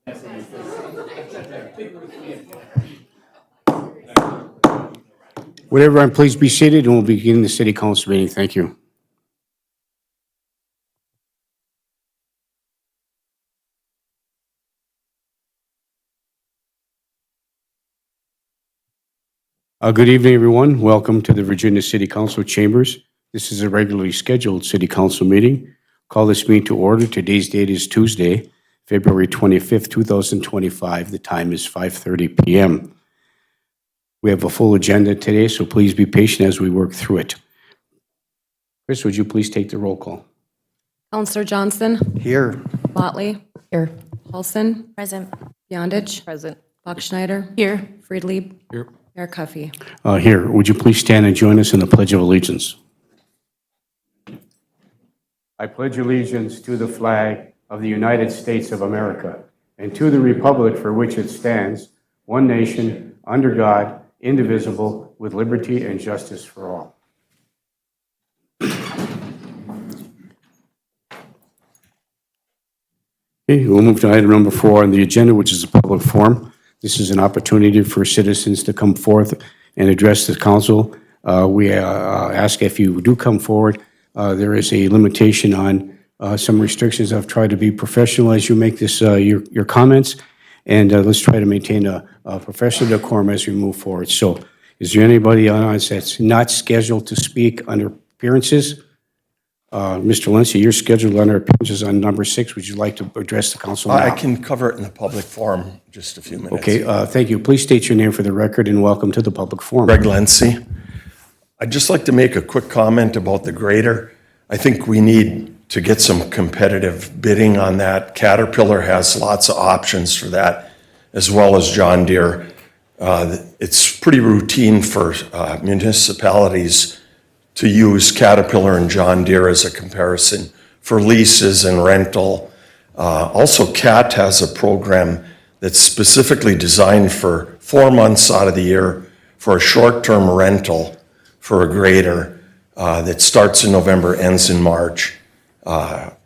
Would everyone please be seated, and we'll begin the city council meeting. Thank you. Good evening, everyone. Welcome to the Virginia City Council chambers. This is a regularly scheduled city council meeting. Call this meeting to order. Today's date is Tuesday, February 25th, 2025. The time is 5:30 p.m. We have a full agenda today, so please be patient as we work through it. Chris, would you please take the roll call? Councillor Johnson. Here. Motley. Here. Paulson. Present. Beyondich. Present. Buckschneider. Here. Friedlieb. Here. Mayor Cuffey. Here. Would you please stand and join us in the Pledge of Allegiance? I pledge allegiance to the flag of the United States of America and to the republic for which it stands, one nation, under God, indivisible, with liberty and justice for all. Okay, we'll move to item number 4 on the agenda, which is a public forum. This is an opportunity for citizens to come forth and address the council. We ask if you do come forward. There is a limitation on some restrictions. I've tried to be professional as you make this your comments, and let's try to maintain a professional decorum as we move forward. So, is there anybody on us that's not scheduled to speak under appearances? Mr. Lindsay, you're scheduled under appearances on number 6. Would you like to address the council now? I can cover it in a public forum, just a few minutes. Okay, thank you. Please state your name for the record and welcome to the public forum. Greg Lindsay. I'd just like to make a quick comment about the grader. I think we need to get some competitive bidding on that. Caterpillar has lots of options for that, as well as John Deere. It's pretty routine for municipalities to use Caterpillar and John Deere as a comparison for leases and rental. Also, CAT has a program that's specifically designed for 4 months out of the year for a short-term rental for a grader that starts in November, ends in March.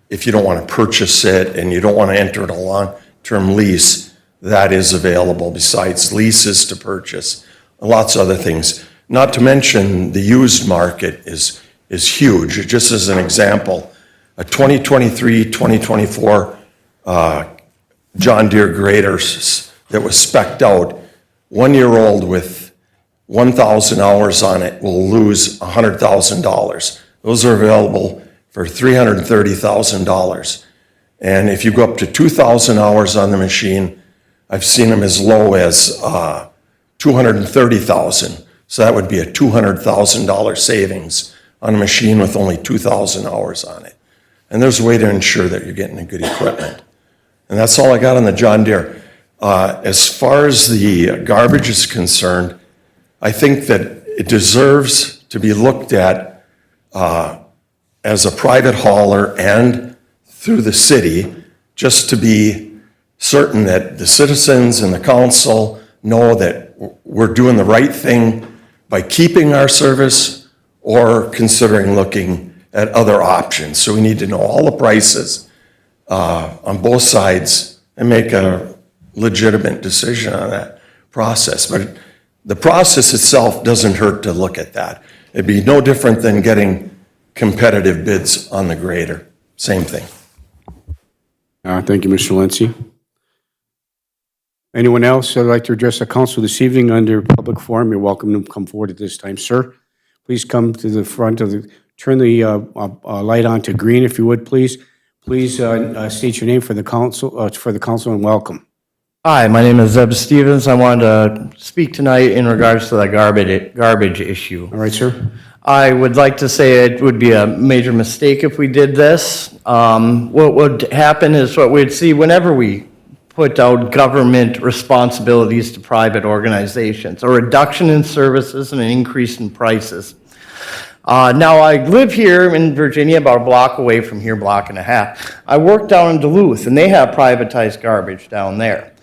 If you don't want to purchase it and you don't want to enter in a long-term lease, that is available besides leases to purchase, lots of other things. Not to mention the used market is huge. Just as an example, a 2023-2024 John Deere grader that was spec'd out, 1 year old with 1,000 hours on it will lose $100,000. Those are available for $330,000. And if you go up to 2,000 hours on the machine, I've seen them as low as $230,000. So that would be a $200,000 savings on a machine with only 2,000 hours on it. And there's a way to ensure that you're getting a good equipment. And that's all I got on the John Deere. As far as the garbage is concerned, I think that it deserves to be looked at as a private hauler and through the city, just to be certain that the citizens and the council know that we're doing the right thing by keeping our service or considering looking at other options. So we need to know all the prices on both sides and make a legitimate decision on that process. But the process itself doesn't hurt to look at that. It'd be no different than getting competitive bids on the grader. Same thing. Thank you, Mr. Lindsay. Anyone else that would like to address the council this evening under public forum? You're welcome to come forward at this time, sir. Please come to the front of the, turn the light on to green if you would, please. Please state your name for the council and welcome. Hi, my name is Zeb Stevens. I wanted to speak tonight in regards to the garbage issue. All right, sir. I would like to say it would be a major mistake if we did this. What would happen is what we'd see whenever we put out government responsibilities to private organizations, a reduction in services and an increase in prices. Now, I live here in Virginia, about a block away from here, block and a half. I work down in Duluth, and they have privatized garbage down there.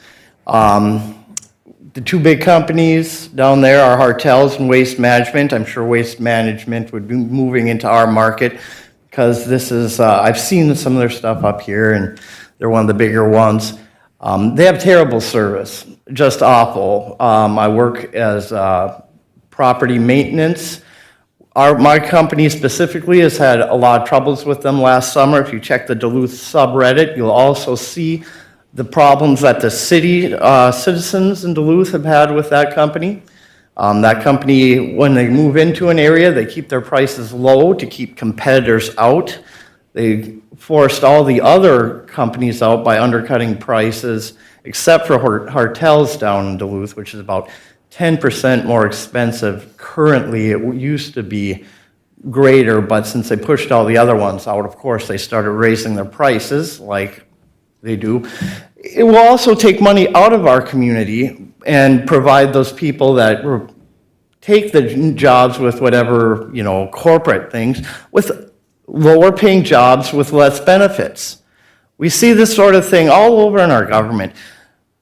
The two big companies down there are Hartels and Waste Management. I'm sure Waste Management would be moving into our market because this is, I've seen some of their stuff up here, and they're one of the bigger ones. They have terrible service, just awful. I work as property maintenance. My company specifically has had a lot of troubles with them last summer. If you check the Duluth subreddit, you'll also see the problems that the city citizens in Duluth have had with that company. That company, when they move into an area, they keep their prices low to keep competitors out. They forced all the other companies out by undercutting prices, except for hotels down in Duluth, which is about 10% more expensive. Currently, it used to be greater, but since they pushed all the other ones out, of course, they started raising their prices like they do. It will also take money out of our community and provide those people that take the jobs with whatever, corporate things, with lower paying jobs with less benefits. We see this sort of thing all over in our government.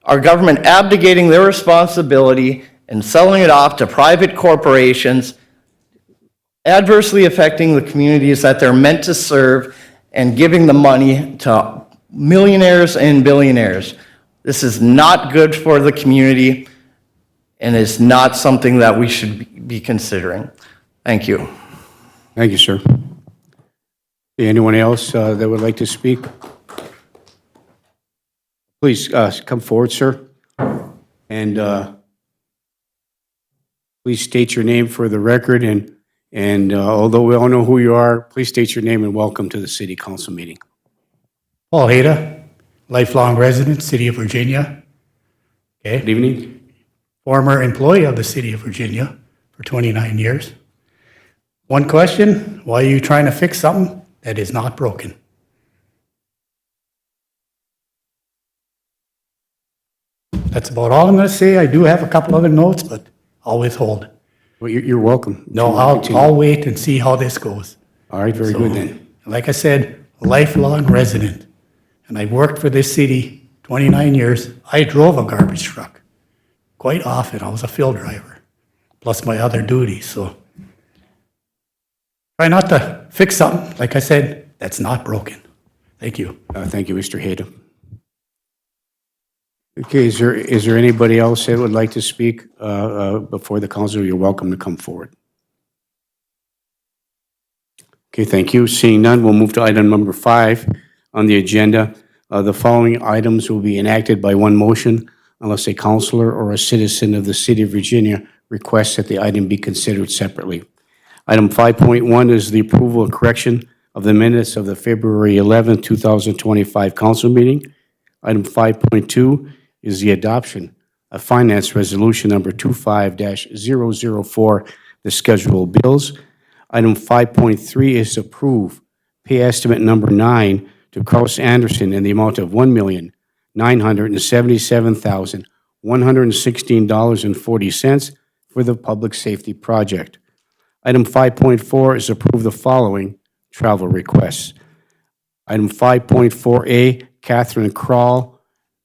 Our government abdicating their responsibility and selling it off to private corporations, adversely affecting the communities that they're meant to serve and giving the money to millionaires and billionaires. This is not good for the community and is not something that we should be considering. Thank you. Thank you, sir. Anyone else that would like to speak? Please come forward, sir. And please state your name for the record. And although we all know who you are, please state your name and welcome to the City Council meeting. Paul Hayda, lifelong resident, City of Virginia. Good Okay, evening. former employee of the City of Virginia for 29 years. One question, why are you trying to fix something that is not broken? That's about all I'm going to say. I do have a couple other notes, but I'll withhold. Well, you're welcome. No, Continue. I'll wait and see how this goes. All right, very So, good then. Like I said, lifelong resident, and I worked for this city 29 years. I drove a garbage truck quite often. I was a field driver, plus my other duties, so try not to fix something, like I said, that's not broken. Thank you. Thank you, Mr. Hayda. Okay, is there anybody else that would like to speak before the council? You're welcome to come forward. Okay, thank you. Seeing none, we'll move to item number 5 on the agenda. The following items will be enacted by one motion unless a councilor or a citizen of the City of Virginia requests that the item be considered separately. Item 5.1 is the approval and correction of the minutes of the February 11, 2025 council meeting. Item 5.2 is the adoption of Finance Resolution Number 25-004, the scheduled bills. Item 5.3 is approve pay estimate number 9 to Kraus Anderson in the amount of $1,977,116.40 for the public safety project. Item 5.4 is approve the following travel requests. Item 5.4A, Catherine Krall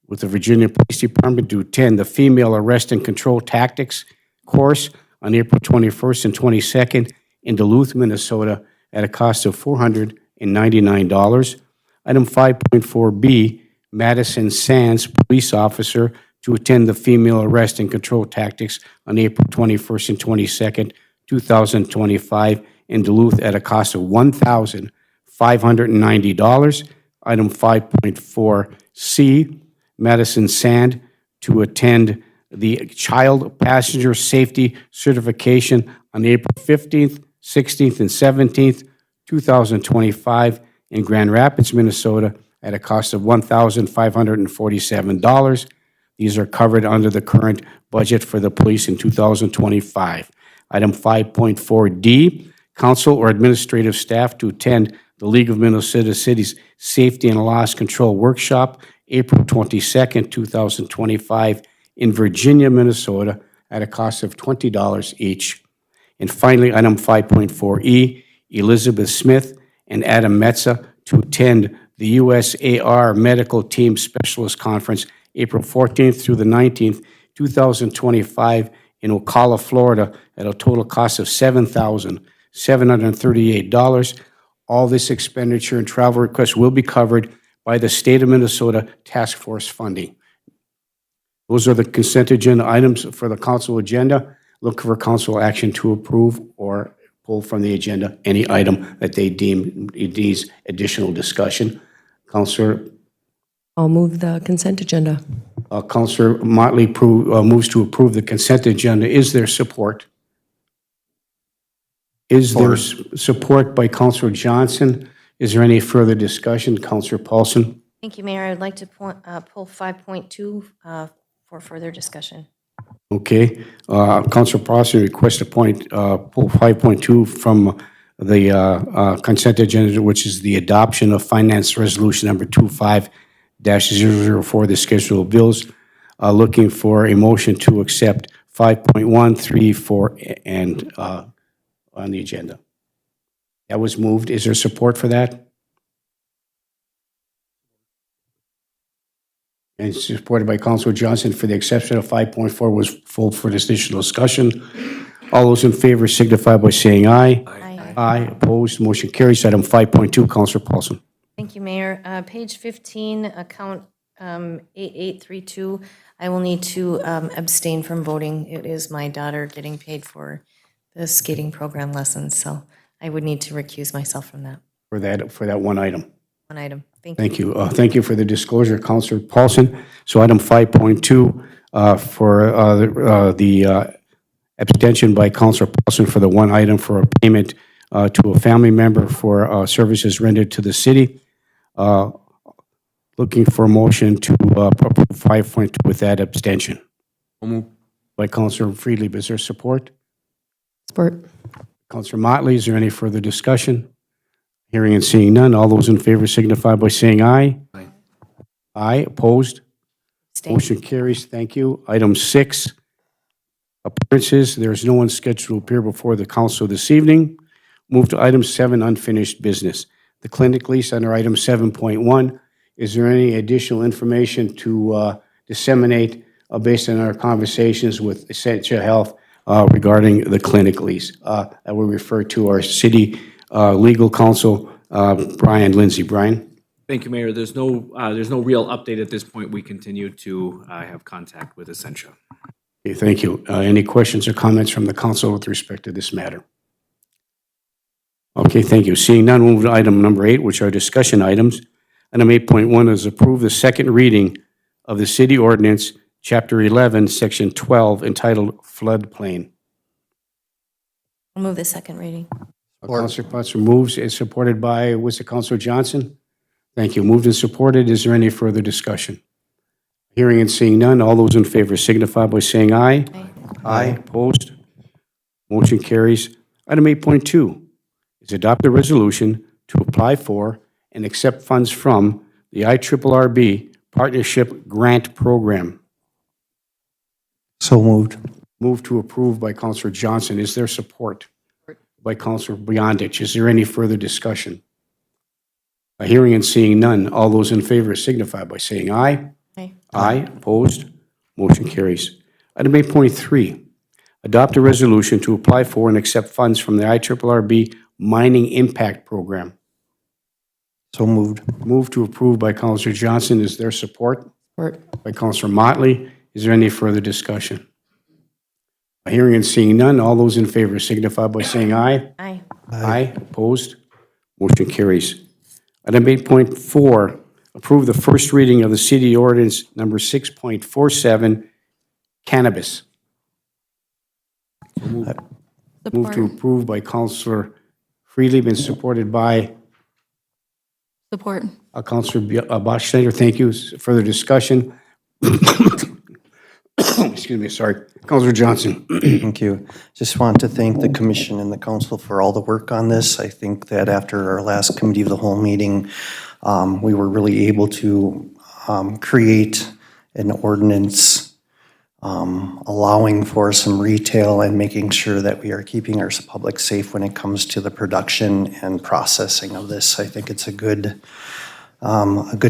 with the Virginia Police Department to attend the Female Arrest and Control Tactics course on April 21st and 22nd in Duluth, Minnesota at a cost of $499. Item 5.4B, Madison Sands police officer to attend the Female Arrest and Control Tactics on April 21st and 22nd, 2025 in Duluth at a cost of $1,590. Item 5.4C, Madison Sand to attend the Child Passenger Safety Certification on April 15th, 16th, and 17th, 2025 in Grand Rapids, Minnesota at a cost of $1,547. These are covered under the current budget for the police in 2025. Item 5.4D, council or administrative staff to attend the League of Minnesota Cities Safety and Loss Control Workshop, April 22nd, 2025 in Virginia, Minnesota at a cost of $20 each. And finally, item 5.4E, Elizabeth Smith and Adam Metza to attend the USAR Medical Team Specialist Conference, April 14th through the 19th, 2025 in Ocala, Florida at a total cost of $7,738. All this expenditure and travel requests will be covered by the State of Minnesota Task Force funding. Those are the consent agenda items for the council agenda. Look for council action to approve or pull from the agenda any item that they deem it needs additional discussion. Councilor I'll move the consent agenda. Councilor Motley moves to approve the consent agenda. Is there support? Is there support by Councilor Johnson? Is there any further discussion? Councilor Paulson? Thank you, Mayor. I'd like to pull 5.2 for further discussion. Okay. Councilor Paulson requests to pull 5.2 from the consent agenda, which is the adoption of finance resolution number 25-004, the schedule of bills. Looking for a motion to accept 5.1, 3, 4, and on the agenda. That was moved. Is there support for that? And supported by Councilor Johnson for the exception of 5.4 was full for this additional discussion. All those in favor signify by saying aye. Aye. Aye. Opposed. Motion carries. Item 5.2, Councilor Paulson. Thank you, Mayor. Page 15, account 8832, I will need to abstain from voting. It is my daughter getting paid for the skating program lessons, so I would need to recuse myself from that For that one item. one item. Thank you. Thank you. Thank you for the disclosure, Councilor Paulson. So item 5.2 for the abstention by Councilor Paulson for the one item for a payment to a family member for services rendered to the city. Looking for a motion to approve 5.2 with that abstention. By Councilor Friedlieb. Is there support? Support. Councilor Motley, is there any further discussion? Hearing and seeing none, all those in favor signify by saying aye. Aye. Aye, opposed? Abstain. Motion carries, thank you. Item 6, appearances. There is no one scheduled to appear before the council this evening. Move to item 7, unfinished business. The clinic lease under item 7.1. Is there any additional information to disseminate based on our conversations with Essentia Health regarding the clinic lease? I will refer to our city legal counsel, Brian Lindsay. Brian? Thank you, Mayor. There's no real update at this point. We continue to have contact with Essentia. Okay, thank you. Any questions or comments from the council with respect to this matter? Okay, thank you. Seeing none, we'll move to item number 8, which are discussion items. Item 8.1 is approve the second reading of the city ordinance, Chapter 11, Section 12, entitled Floodplain. I'll move the second reading. Councilor Putzer moves, is supported by, was it Councilor Johnson? Thank you. Moved and supported. Is there any further discussion? Hearing and seeing none, all those in favor signify by saying aye. Aye. Aye. Opposed? Motion carries. Item 8.2 is adopt a resolution to apply for and accept funds from the IRRB Partnership Grant Program. So moved. Move to approve by Councilor Johnson. Is there support? By Councilor Beyondich. Is there any further discussion? Hearing and seeing none, all those in favor signify by saying aye. Aye. Aye. Opposed? Motion carries. Item 8.3, adopt a resolution to apply for and accept funds from the IRRB Mining Impact Program. So moved. Move to approve by Councilor Johnson. Is there support? Support. By Councilor Motley. Is there any further discussion? Hearing and seeing none, all those in favor signify by saying aye. Aye. Aye. Opposed? Motion carries. Item 8.4, approve the first reading of the city ordinance number 6.47, cannabis. Move to approve by Councilor Friedlieb and supported by Support. Councilor Bachschneider. Thank you. Further discussion? Excuse me, sorry. Councilor Johnson. Thank you. Just want to thank the commission and the council for all the work on this. I think that after our last committee of the whole meeting, we were really able to create an ordinance allowing for some retail and making sure that we are keeping our public safe when it comes to the production and processing of this. I think it's a good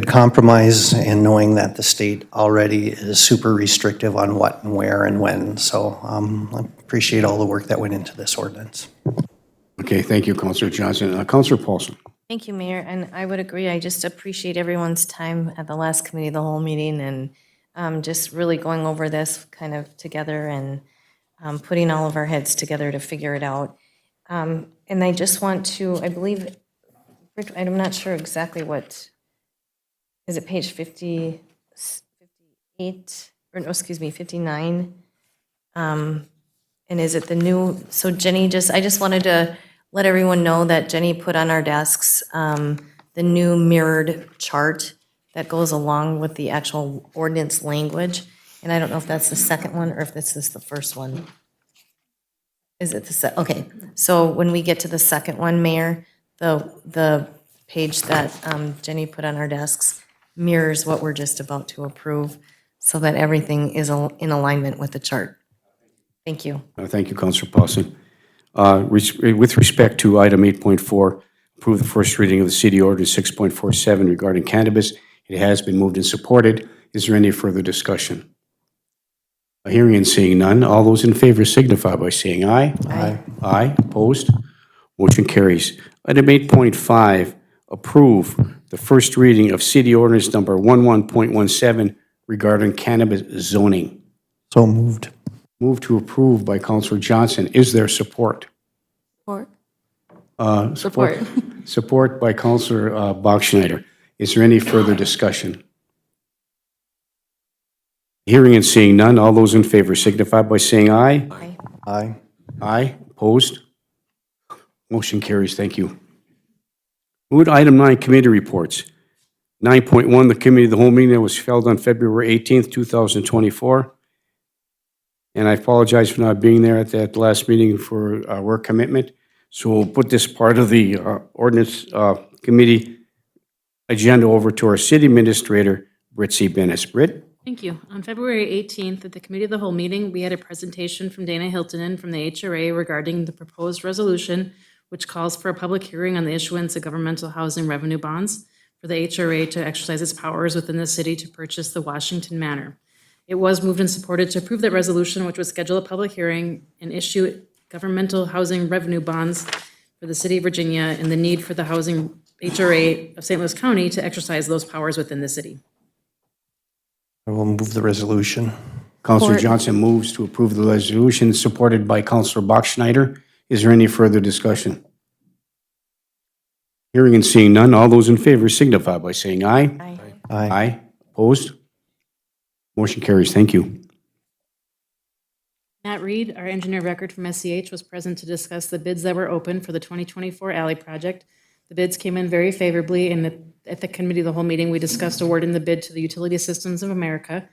compromise, and knowing that the state already is super restrictive on what and where and when. So I appreciate all the work that went into this ordinance. Okay, thank you, Councilor Johnson. Councilor Paulson. Thank you, Mayor, and I would agree. I just appreciate everyone's time at the last committee of the whole meeting, and just really going over this kind of together and putting all of our heads together to figure it out. And I just want to, I believe, Rick, I'm not sure exactly what, is it page 58, or no, excuse me, 59? And is it the new, so Jenny I just wanted to let everyone know that Jenny put on our desks the new mirrored chart that goes along with the actual ordinance language. And I don't know if that's the second one or if this is the first one. Is it okay, so when we get to the second one, Mayor, the page that Jenny put on our desks mirrors what we're just about to approve, so that everything is in alignment with the chart. Thank you. Thank you, Councilor Paulson. With respect to item 8.4, approve the first reading of the city ordinance 6.47 regarding cannabis. It has been moved and supported. Is there any further discussion? Hearing and seeing none, all those in favor signify by saying aye. Aye. Aye, opposed? Motion carries. Item 8.5, approve the first reading of city ordinance number 11.17 regarding cannabis zoning. So moved. Move to approve by Councilor Johnson. Is there support? Support. Support. Support by Councilor Bachschnider. Is there any further discussion? Hearing and seeing none, all those in favor signify by saying aye. Aye. Aye. Aye, opposed? Motion carries, thank you. Move to item 9, committee reports. 9.1, the committee of the whole meeting that was held on February 18th, 2024. And I apologize for not being there at that last meeting for work commitment. So we'll put this part of the ordinance committee agenda over to our city administrator, Britt C. Bennis. Britt? Thank you. On February 18th, at the Committee of the Whole meeting, we had a presentation from Dana Hiltonen from the HRA regarding the proposed resolution, which calls for a public hearing on the issuance of governmental housing revenue bonds for the HRA to exercise its powers within the city to purchase the Washington Manor. It was moved and supported to approve that resolution, which would schedule a public hearing and issue governmental housing revenue bonds for the city of Virginia and the need for the housing HRA of St. Louis County to exercise those powers within the city. I will move the resolution. Councilor Support. Johnson moves to approve the resolution, supported by Councilor Bachschnider. Is there any further discussion? Hearing and seeing none, all those in favor signify by saying aye. Aye. Aye. Aye. Opposed? Motion carries. Thank you. Matt Reed, our engineer of record from SCH, was present to discuss the bids that were open for the 2024 alley project. The bids came in very favorably, and at the committee of the whole meeting, we discussed awarding the bid to the Utility Systems of America.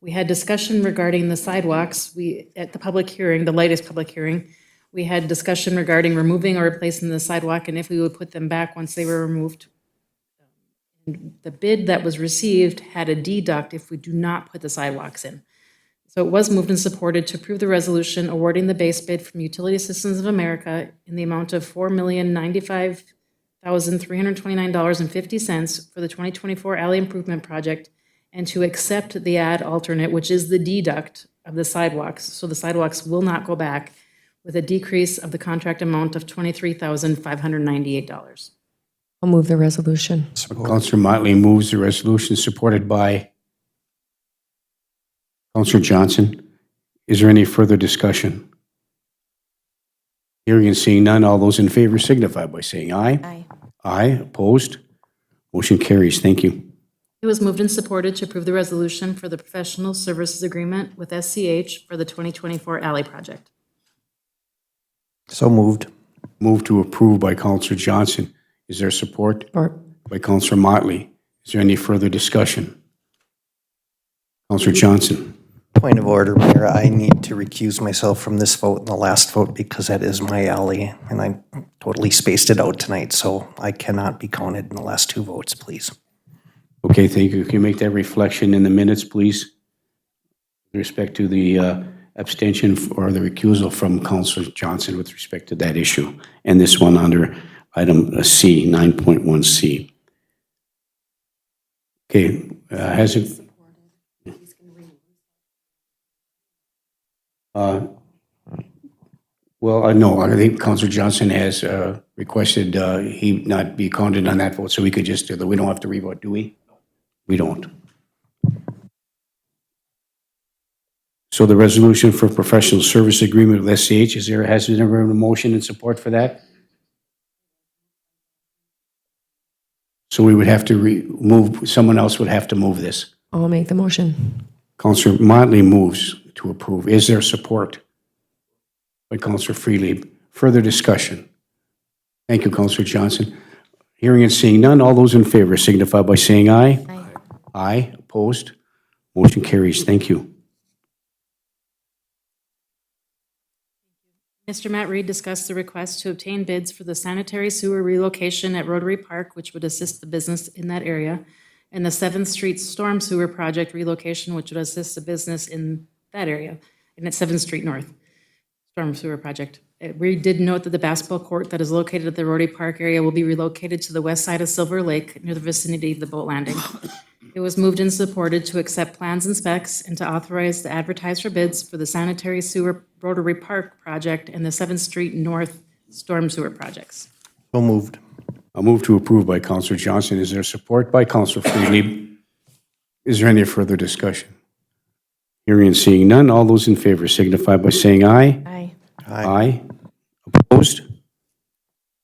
We had discussion regarding the sidewalks. At the public hearing, the latest public hearing, we had discussion regarding removing or replacing the sidewalk and if we would put them back once they were removed. The bid that was received had a deduct if we do not put the sidewalks in. So it was moved and supported to approve the resolution awarding the base bid from Utility Systems of America in the amount of $4,095,329.50 for the 2024 alley improvement project, and to accept the add alternate, which is the deduct of the sidewalks. So the sidewalks will not go back, with a decrease of the contract amount of $23,598. I'll move the resolution. Councilor Motley moves the resolution, supported by Councilor Johnson. Is there any further discussion? Hearing and seeing none, all those in favor signify by saying aye. Aye. Aye. Opposed? Motion carries. Thank you. It was moved and supported to approve the resolution for the professional services agreement with SCH for the 2024 alley project. So moved. Move to approve by Councilor Johnson. Is there support? Support. By Councilor Motley. Is there any further discussion? Councilor Johnson. Point of order, Mayor. I need to recuse myself from this vote and the last vote because that is my alley, and I totally spaced it out tonight, so I cannot be counted in the last two votes, please. Okay, thank you. Can you make that reflection in the minutes, please? With respect to the abstention or the recusal from Councilor Johnson with respect to that issue, and this one under item C, 9.1C. Okay, has it? Well, no, I think Councilor Johnson has requested he not be counted on that vote, so we could just do that. We don't have to revote, do we? We don't. So the resolution for professional service agreement with SCH, has there ever been a motion in support for that? So we would have to move, someone else would have to move this. I'll make the motion. Counselor Motley moves to approve. Is there support? By Counselor Freely. Further discussion? Thank you, Counselor Johnson. Hearing and seeing none, all those in favor signify by saying aye. Aye. Aye. Opposed? Motion carries. Thank you. Mr. Matt Reed discussed the request to obtain bids for the sanitary sewer relocation at Rotary Park, which would assist the business in that area, and the 7th Street Storm Sewer Project relocation, which would assist the business in that area, and at 7th Street North Storm Sewer Project. Reed did note that the basketball court that is located at the Rotary Park area will be relocated to the west side of Silver Lake, near the vicinity of the boat landing. It was moved and supported to accept plans and specs and to authorize to advertise for bids for the sanitary sewer Rotary Park project and the 7th Street North Storm Sewer projects. So moved. I'll move to approve by Counselor Johnson. Is there support by Counselor Freely? Is there any further discussion? Hearing and seeing none, all those in favor signify by saying aye. Aye. Aye. Opposed?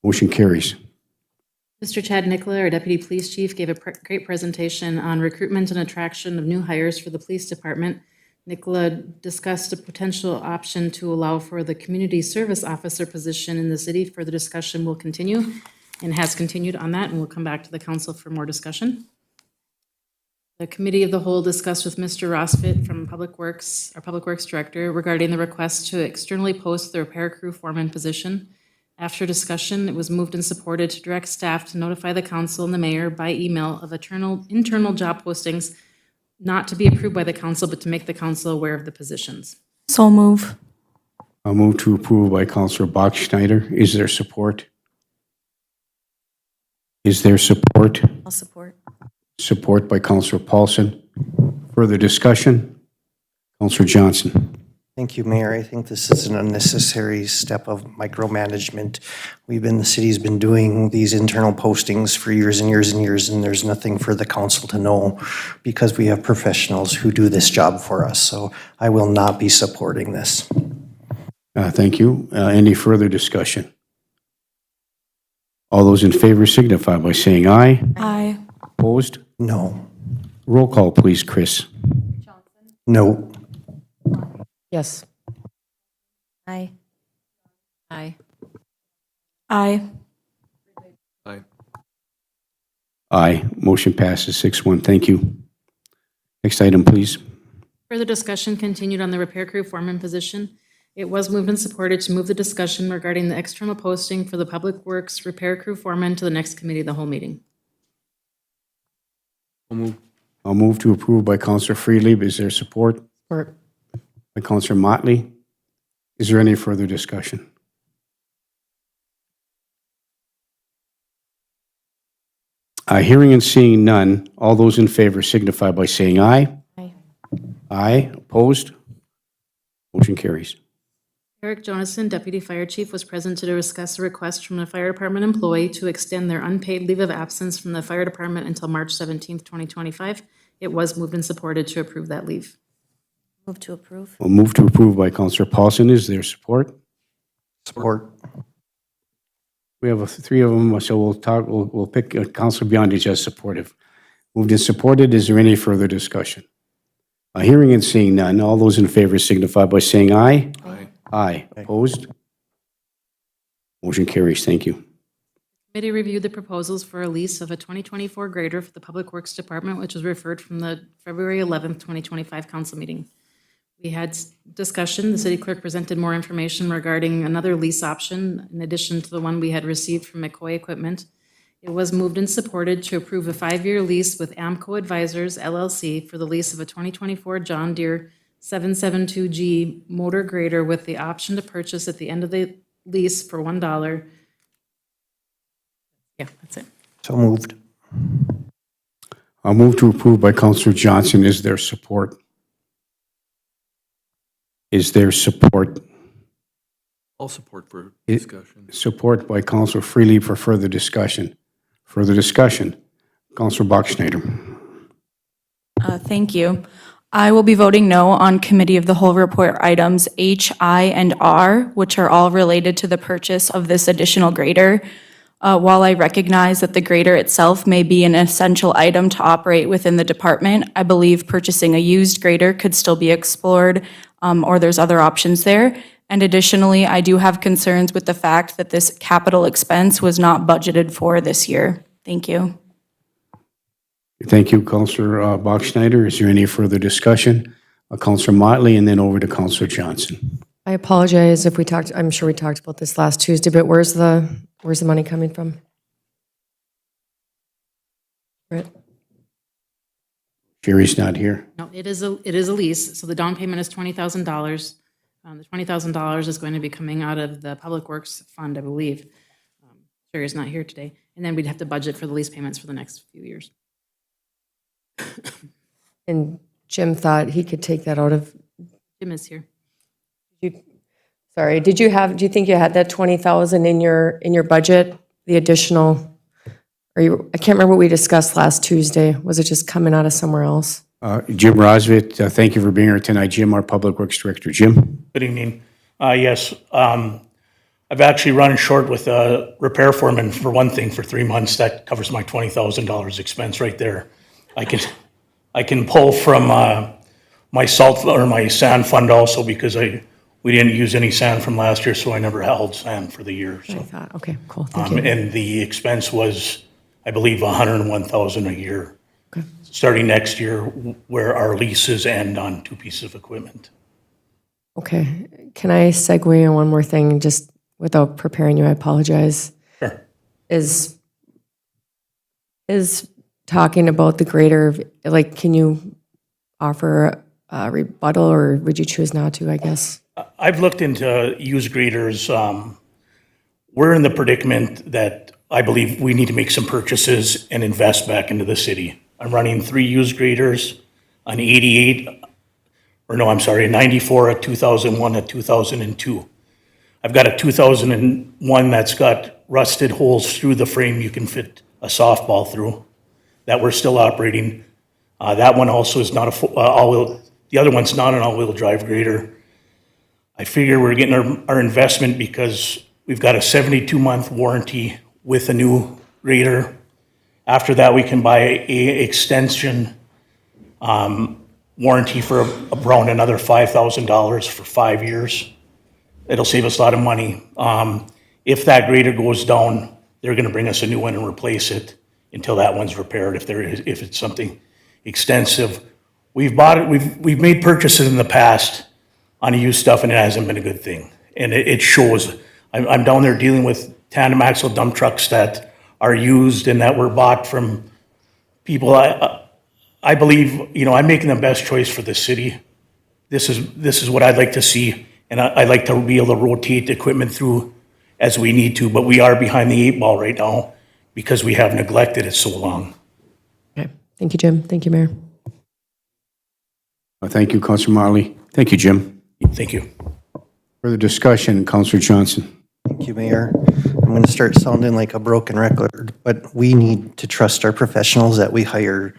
Motion carries. Mr. Chad Nicola, our Deputy Police Chief, gave a great presentation on recruitment and attraction of new hires for the police department. Nicola discussed a potential option to allow for the community service officer position in the city. Further discussion will continue and has continued on that, and we'll come back to the council for more discussion. The Committee of the Whole discussed with Mr. Rosfit from Public Works, our Public Works Director, regarding the request to externally post the repair crew foreman position. After discussion, it was moved and supported to direct staff to notify the council and the mayor by email of internal job postings not to be approved by the council, but to make the council aware of the positions. So move. I'll move to approve by Counselor Bachschnider. Is there support? Is there support? I'll support. Support by Counselor Paulson. Further discussion? Counselor Johnson. Thank you, Mayor. I think this is an unnecessary step of micromanagement. The city's been doing these internal postings for years and years and years, and there's nothing for the council to know because we have professionals who do this job for us. So I will not be supporting this. Thank you. Any further discussion? All those in favor signify by saying aye. Aye. Opposed? No. Roll call, please, Chris. No. Yes. Aye. Aye. Aye. Aye. Motion passes 6-1. Thank you. Next item, please. Further discussion continued on the repair crew foreman position. It was moved and supported to move the discussion regarding the external posting for the Public Works repair crew foreman to the next committee of the whole meeting. I'll move to approve by Counselor Freely. Is there support? Support. By Counselor Motley. Is there any further discussion? Hearing and seeing none, all those in favor signify by saying aye. Aye. Aye. Opposed? Motion carries. Eric Jonason, Deputy Fire Chief, was present to discuss a request from a fire department employee to extend their unpaid leave of absence from the fire department until March 17th, 2025. It was moved and supported to approve that leave. Move to approve. We'll move to approve by Counselor Paulson. Is there support? Support. We have three of them, so we'll pick Counselor Beyondich as supportive. Moved and supported. Is there any further discussion? Hearing and seeing none, all those in favor signify by saying aye. Aye. Aye. Opposed? Motion carries. Thank you. Committee reviewed the proposals for a lease of a 2024 grader for the Public Works Department, which was referred from the February 11th, 2025 council meeting. We had discussion. The city clerk presented more information regarding another lease option in addition to the one we had received from McCoy Equipment. It was moved and supported to approve a 5-year lease with Amco Advisors LLC for the lease of a 2024 John Deere 772G motor grader with the option to purchase at the end of the lease for $1. Yeah, that's it. So moved. I'll move to approve by Counselor Johnson. Is there support? Is there support? All support for discussion. Support by Counselor Freely for further discussion. Further discussion. Counselor Bachschnider. Thank you. I will be voting no on Committee of the Whole report items H, I, and R, which are all related to the purchase of this additional grader. While I recognize that the grader itself may be an essential item to operate within the department, I believe purchasing a used grader could still be explored, or there's other options there. And additionally, I do have concerns with the fact that this capital expense was not budgeted for this year. Thank you. Thank you, Counselor Bachschnider. Is there any further discussion? Counselor Motley, and then over to Counselor Johnson. I apologize if we talked, I'm sure we talked about this last Tuesday, but where's the money coming from? Britt? Sherry's not here. No, it is a lease, so the down payment is $20,000. The $20,000 is going to be coming out of the Public Works Fund, I believe. Sherry's not here today. And then we'd have to budget for the lease payments for the next few years. And Jim thought he could take that out of, Jim is here. sorry, do you think you had that 20,000 in your budget, the additional? I can't remember what we discussed last Tuesday. Was it just coming out of somewhere else? Jim Rosvit, thank you for being here tonight. Jim, our Public Works Director. Jim? Good evening. Yes, I've actually run short with a repair foreman for one thing for 3 months. That covers my $20,000 expense right there. I can pull from my salt or my sand fund also because we didn't use any sand from last year, so I never held sand for the year. I So, thought, okay, cool, thank you. and the expense was, I believe, $101,000 a year. Okay. Starting next year, where our leases end on 2 pieces of equipment. Okay, can I segue on one more thing, just without preparing you, I apologize. Sure. Is talking about the grader, like, can you offer a rebuttal, or would you choose not to, I guess? I've looked into used graders. We're in the predicament that I believe we need to make some purchases and invest back into the city. I'm running 3 used graders, an 88, or no, I'm sorry, a 94, a 2001, a 2002. I've got a 2001 that's got rusted holes through the frame you can fit a softball through that we're still operating. That one also is not all-wheel, the other one's not an all-wheel drive grader. I figure we're getting our investment because we've got a 72-month warranty with a new grader. After that, we can buy a extension warranty for around another $5,000 for 5 years. It'll save us a lot of money. If that grader goes down, they're gonna bring us a new one and replace it until that one's repaired, if it's something extensive. We've bought it, we've made purchases in the past on used stuff, and it hasn't been a good thing. And it shows. I'm down there dealing with tandem axle dump trucks that are used and that were bought from people. I believe, I'm making the best choice for the city. This is what I'd like to see, and I'd like to be able to rotate the equipment through as we need to, but we are behind the 8 ball right now because we have neglected it so long. Okay, thank you, Jim. Thank you, Mayor. Thank you, Counselor Motley. Thank you, Jim. Thank you. Further discussion, Counselor Johnson. Thank you, Mayor. I'm going to start sounding like a broken record, but we need to trust our professionals that we hire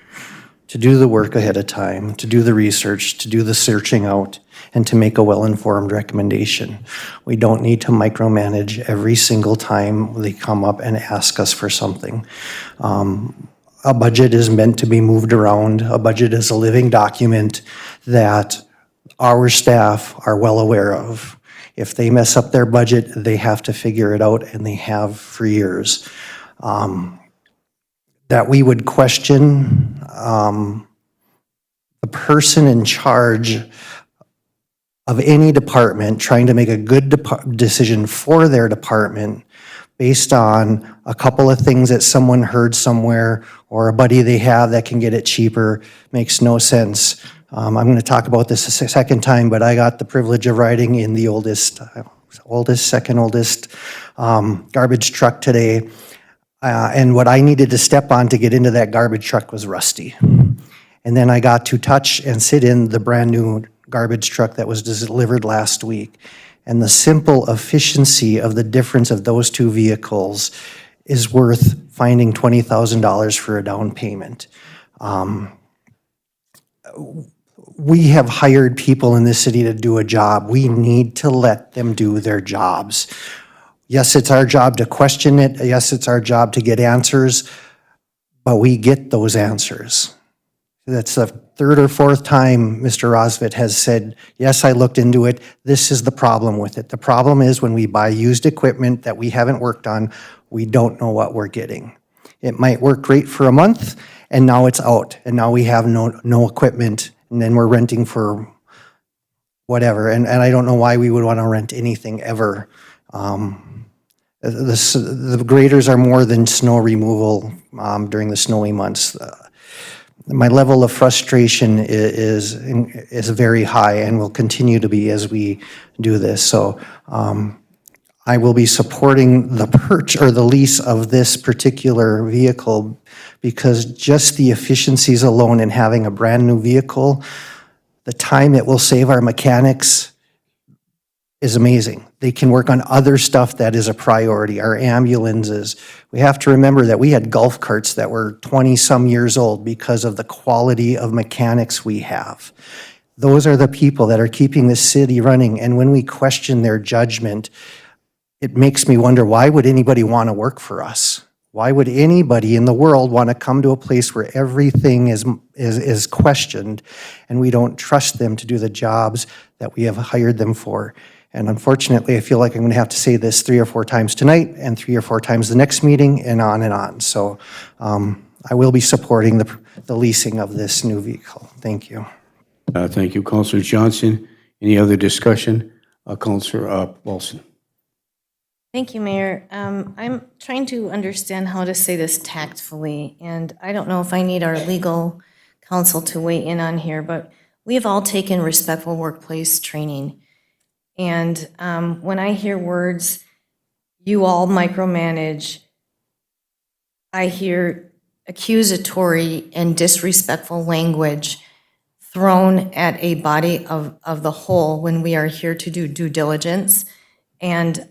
to do the work ahead of time, to do the research, to do the searching out, and to make a well-informed recommendation. We don't need to micromanage every single time they come up and ask us for something. A budget is meant to be moved around. A budget is a living document that our staff are well aware of. If they mess up their budget, they have to figure it out, and they have for years. That we would question the person in charge of any department trying to make a good decision for their department based on a couple of things that someone heard somewhere or a buddy they have that can get it cheaper makes no sense. I'm going to talk about this a second time, but I got the privilege of riding in the second oldest garbage truck today. And what I needed to step on to get into that garbage truck was rusty. And then I got to touch and sit in the brand new garbage truck that was delivered last week. And the simple efficiency of the difference of those two vehicles is worth finding $20,000 for a down payment. we have hired people in this city to do a job. We need to let them do their jobs. Yes, it's our job to question it. Yes, it's our job to get answers, but we get those answers. That's the third or fourth time Mr. Rosvit has said, yes, I looked into it. This is the problem with it. The problem is when we buy used equipment that we haven't worked on, we don't know what we're getting. It might work great for a month, and now it's out, and now we have no equipment, and then we're renting for whatever. And I don't know why we would want to rent anything ever. The graders are more than snow removal during the snowy months. My level of frustration is very high and will continue to be as we do this. So I will be supporting the the lease of this particular vehicle because just the efficiencies alone in having a brand-new vehicle, the time it will save our mechanics is amazing. They can work on other stuff that is a priority, our ambulances. We have to remember that we had golf carts that were 20-some years old because of the quality of mechanics we have. Those are the people that are keeping the city running, and when we question their judgment, it makes me wonder, why would anybody want to work for us? Why would anybody in the world want to come to a place where everything is questioned and we don't trust them to do the jobs that we have hired them for? And unfortunately, I feel like I'm going to have to say this 3 or 4 times tonight and 3 or 4 times the next meeting and on and on. So I will be supporting the leasing of this new vehicle. Thank you. Thank you, Councilor Johnson. Any other discussion? Councilor Paulson. Thank you, Mayor. I'm trying to understand how to say this tactfully, and I don't know if I need our legal counsel to weigh in on here, but we have all taken respectful workplace training. And when I hear words, you all micromanage, I hear accusatory and disrespectful language thrown at a body of the whole when we are here to do due diligence. And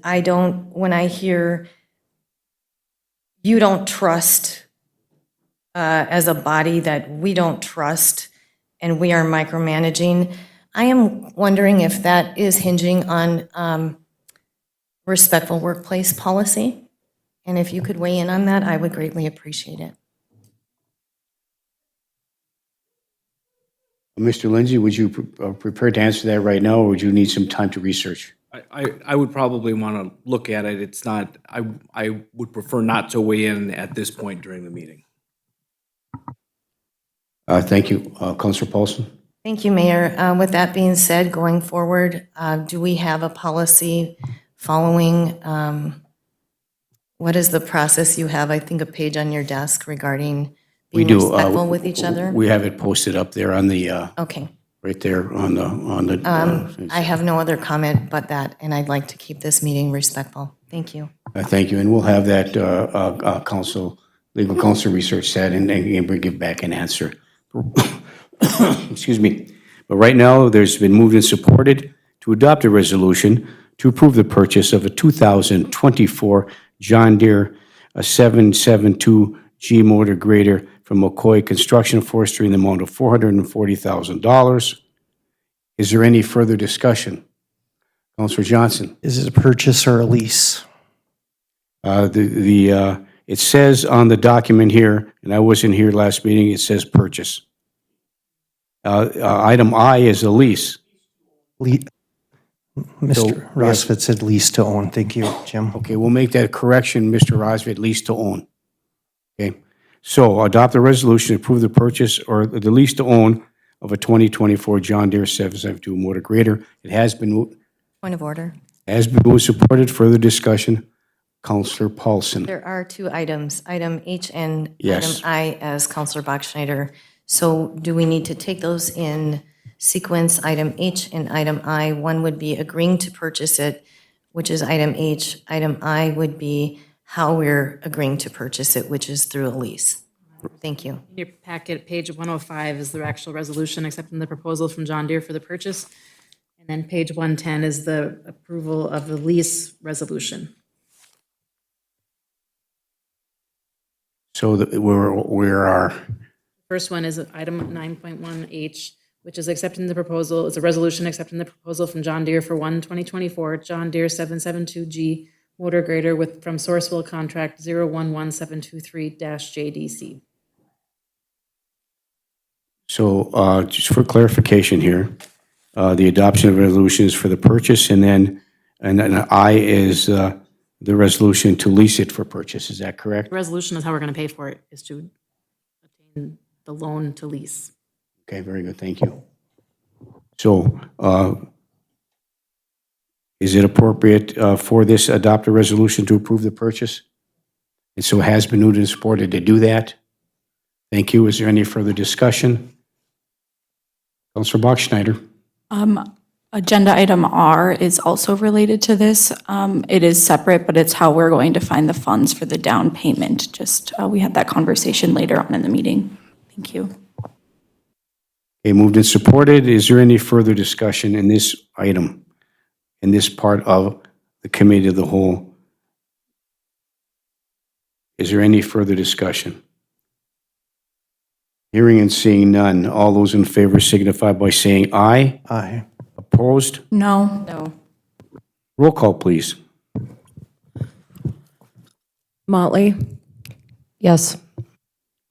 when I hear you don't trust as a body that we don't trust and we are micromanaging, I am wondering if that is hinging on respectful workplace policy. And if you could weigh in on that, I would greatly appreciate it. Mr. Lindsay, would you prepare to answer that right now, or would you need some time to research? I would probably want to look at it. It's not, I would prefer not to weigh in at this point during the meeting. Thank you. Councilor Paulson? Thank you, Mayor. With that being said, going forward, do we have a policy following, what is the process you have? I think a page on your desk regarding We being do. respectful with each other? We have it posted up there on the, Okay. right there on the. I have no other comment but that, and I'd like to keep this meeting respectful. Thank you. Thank you, and we'll have that legal counsel research that and give back an answer. Excuse me. But right now, there's been moved and supported to adopt a resolution to approve the purchase of a 2024 John Deere 772G motor grader from McCoy Construction Forestry in the amount of $440,000. Is there any further discussion? Councilor Johnson? Is it a purchase or a lease? It says on the document here, and I wasn't here last meeting, it says purchase. Item I is a lease. Mr. Rosvit said lease to own. Thank you, Jim. Okay, we'll make that correction, Mr. Rosvit, lease to own. Okay, so adopt a resolution to approve the purchase or the lease to own of a 2024 John Deere 772 motor grader. It has been moved. Point of order. Has been moved, supported. Further discussion. Councilor Paulson. There are 2 items, item H and Yes. item I as Counselor Bachschnider. So do we need to take those in sequence, item H and item I? One would be agreeing to purchase it, which is item H. Item I would be how we're agreeing to purchase it, which is through a lease. Thank you. In your packet, page 105 is the actual resolution accepting the proposal from John Deere for the purchase. And then page 110 is the approval of the lease resolution. So where are, First one is item 9.1H, which is accepting the proposal, is a resolution accepting the proposal from John Deere for 2024 John Deere 772G motor grader from Sourcewell Contract 011723-JDC. So just for clarification here, the adoption of resolution is for the purchase, and then an I is the resolution to lease it for purchase. Is that correct? The resolution is how we're going to pay for it, is to obtain the loan to lease. Okay, very good. Thank you. So is it appropriate for this adopt a resolution to approve the purchase? And so it has been moved and supported to do that. Thank you. Is there any further discussion? Councilor Bachschnider. Agenda item R is also related to this. It is separate, but it's how we're going to find the funds for the down payment. Just, we had that conversation later on in the meeting. Thank you. Okay, moved and supported. Is there any further discussion in this item, in this part of the committee of the whole? Is there any further discussion? Hearing and seeing none. All those in favor signify by saying aye. Aye. Opposed? No. No. Roll call, please. Motley? Yes.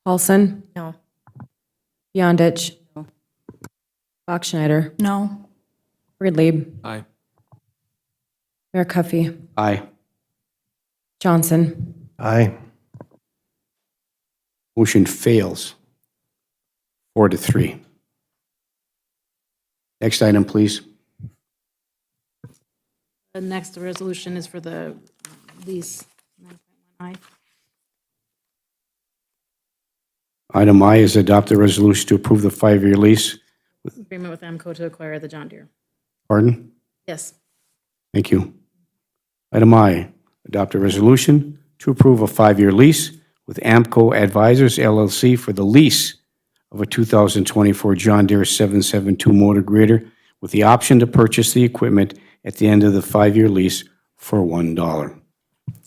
Paulson? No. Beyondich? No. Bachschnider? No. Friedlieb? Aye. Mayor Cuffey? Aye. Johnson? Aye. Motion fails. 4-3. Next item, please. The next resolution is for the lease. 9.1I. Item I is adopt a resolution to approve the 5-year lease. Agreement with AMCO to acquire the John Deere. Pardon? Yes. Thank you. Item I, adopt a resolution to approve a 5-year lease with Amco Advisors LLC for the lease of a 2024 John Deere 772 motor grader with the option to purchase the equipment at the end of the 5-year lease for $1.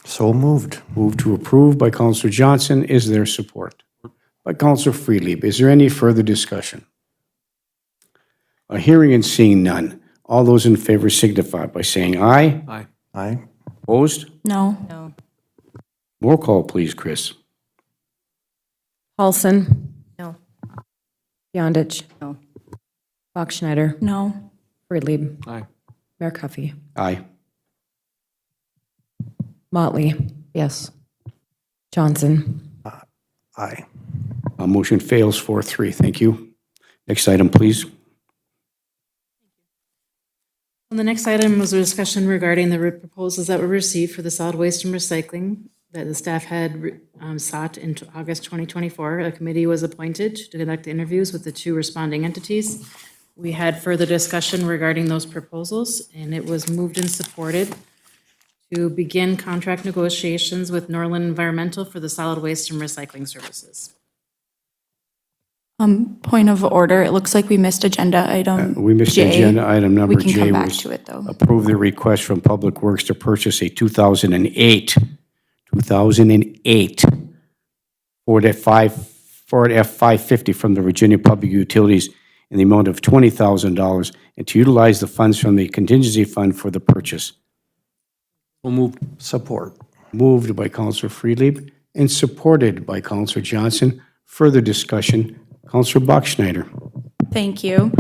So moved. Move to approve by Councilor Johnson. Is there support? By Councilor Friedlieb. Is there any further discussion? A hearing and seeing none. All those in favor signify by saying aye. Aye. Aye. Opposed? No. No. Roll call, please, Chris. Paulson? No. Beyondich? No. Bachschnider? No. Friedlieb? Aye. Mayor Cuffey? Aye. Motley? Yes. Johnson? Aye. Motion fails 4-3. Thank you. Next item, please. And the next item was a discussion regarding the proposals that were received for the solid waste and recycling that the staff had sought in August 2024. A committee was appointed to conduct interviews with the 2 responding entities. We had further discussion regarding those proposals, and it was moved and supported to begin contract negotiations with Norland Environmental for the solid waste and recycling services. Point of order, it looks like we missed agenda item We missed J. agenda item number We can J. come back was to it, though. approve the request from Public Works to purchase a 2008 Ford F-550 from the Virginia Public Utilities in the amount of $20,000 and to utilize the funds from the contingency fund for the purchase. So moved. Support. Moved by Councilor Friedlieb and supported by Councilor Johnson. Further discussion, Councilor Bachschnider. Thank you.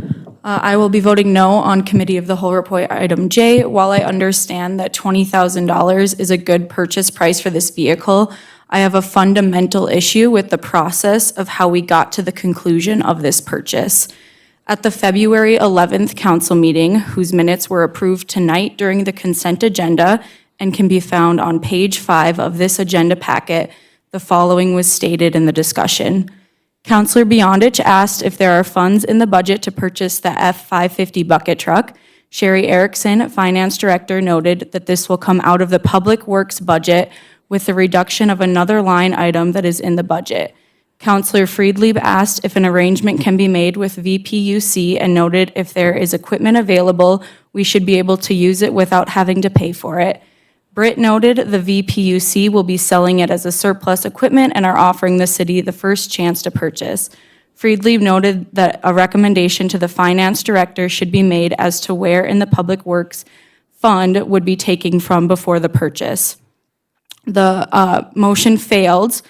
I will be voting no on Committee of the Whole Report Item J. While I understand that $20,000 is a good purchase price for this vehicle, I have a fundamental issue with the process of how we got to the conclusion of this purchase. At the February 11th council meeting, whose minutes were approved tonight during the consent agenda and can be found on page 5 of this agenda packet, the following was stated in the discussion. Councilor Beyondich asked if there are funds in the budget to purchase the F-550 bucket truck. Sherry Erickson, Finance Director, noted that this will come out of the Public Works budget with the reduction of another line item that is in the budget. Councilor Friedlieb asked if an arrangement can be made with VPUC and noted if there is equipment available, we should be able to use it without having to pay for it. Britt noted the VPUC will be selling it as a surplus equipment and are offering the city the first chance to purchase. Friedlieb noted that a recommendation to the finance director should be made as to where in the Public Works Fund would be taken from before the purchase. The motion failed.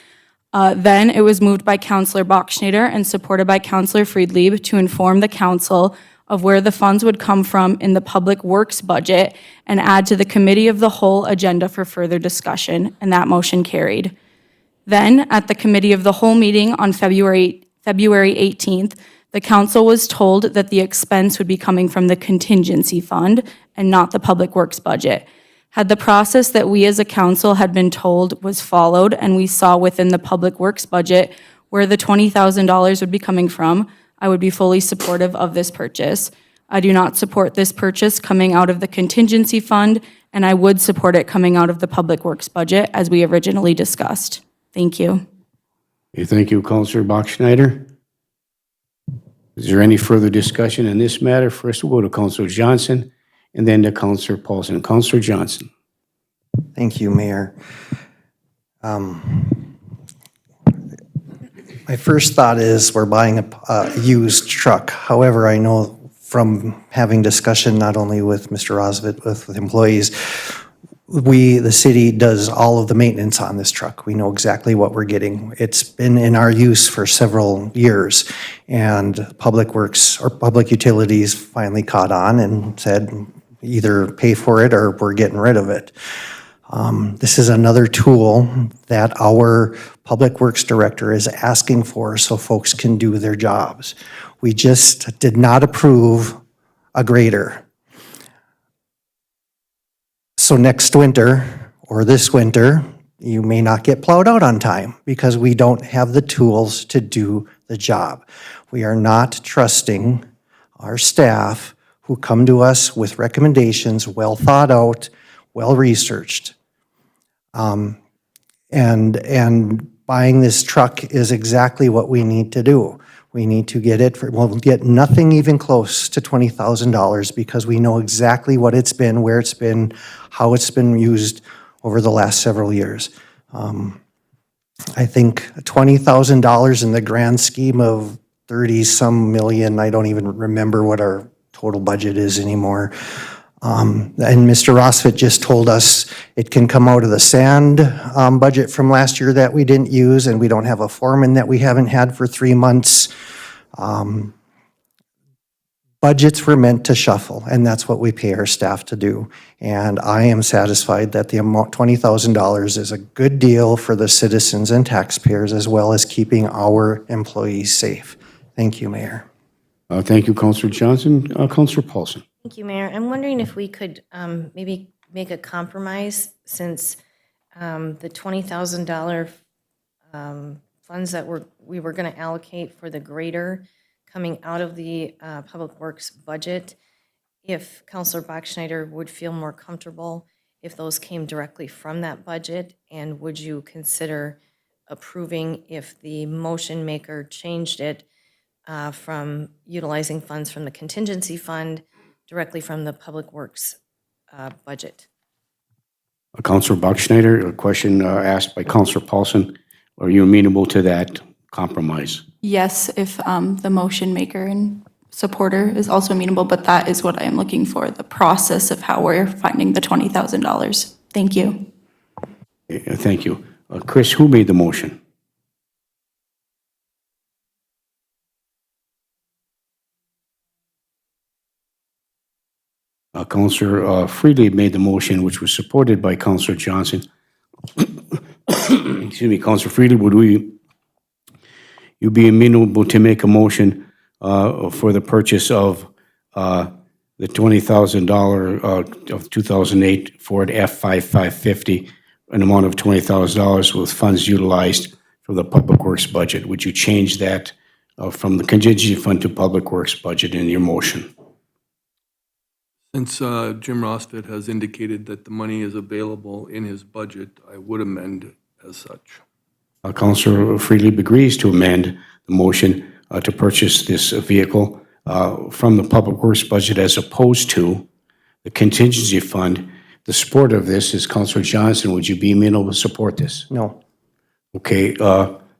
Then it was moved by Councillor Bachschnider and supported by Councillor Friedlieb to inform the council of where the funds would come from in the Public Works budget and add to the Committee of the Whole agenda for further discussion, and that motion carried. Then, at the Committee of the Whole meeting on February 18th, the council was told that the expense would be coming from the contingency fund and not the Public Works budget. Had the process that we as a council had been told was followed and we saw within the Public Works budget where the $20,000 would be coming from, I would be fully supportive of this purchase. I do not support this purchase coming out of the contingency fund, and I would support it coming out of the Public Works budget as we originally discussed. Thank you. Okay, thank you, Councillor Bachschnider. Is there any further discussion in this matter? First, we'll go to Councillor Johnson and then to Councillor Paulson. Councillor Johnson. Thank you, Mayor. My first thought is we're buying a used truck. However, I know from having discussion not only with Mr. Osvit, with employees, the city does all of the maintenance on this truck. We know exactly what we're getting. It's been in our use for several years, and Public Works or Public Utilities finally caught on and said, either pay for it or we're getting rid of it. This is another tool that our Public Works Director is asking for so folks can do their jobs. We just did not approve a grader. So next winter, or this winter, you may not get plowed out on time because we don't have the tools to do the job. We are not trusting our staff who come to us with recommendations, well thought out, well researched. And buying this truck is exactly what we need to do. We need to get it, we'll get nothing even close to $20,000 because we know exactly what it's been, where it's been, how it's been used over the last several years. I think $20,000 in the grand scheme of 30-some million, I don't even remember what our total budget is anymore. And Mr. Rosfit just told us it can come out of the sand budget from last year that we didn't use, and we don't have a foreman that we haven't had for 3 months. Budgets were meant to shuffle, and that's what we pay our staff to do. And I am satisfied that the amount, $20,000, is a good deal for the citizens and taxpayers, as well as keeping our employees safe. Thank you, Mayor. Thank you, Councillor Johnson. Councillor Paulson. Thank you, Mayor. I'm wondering if we could maybe make a compromise since the $20,000 funds that we were going to allocate for the grader coming out of the Public Works budget, if Councillor Bachschnider would feel more comfortable if those came directly from that budget, and would you consider approving if the motion maker changed it from utilizing funds from the contingency fund directly from the Public Works budget? Councillor Bachschnider, a question asked by Councillor Paulson. Are you amenable to that compromise? Yes, if the motion maker and supporter is also amenable, but that is what I am looking for, the process of how we're finding the $20,000. Thank you. Thank you. Chris, who made the motion? Councillor Freely made the motion, which was supported by Councillor Johnson. Excuse me, Councillor Freely, would you be amenable to make a motion for the purchase of the $20,000 of 2008 Ford F5550, an amount of $20,000 with funds utilized from the Public Works budget? Would you change that from the contingency fund to Public Works budget in your motion? Since Jim Rosfit has indicated that the money is available in his budget, I would amend as such. Councillor Freely agrees to amend the motion to purchase this vehicle from the Public Works budget as opposed to the contingency fund. The support of this is Councillor Johnson. Would you be amenable to support this? No. Okay,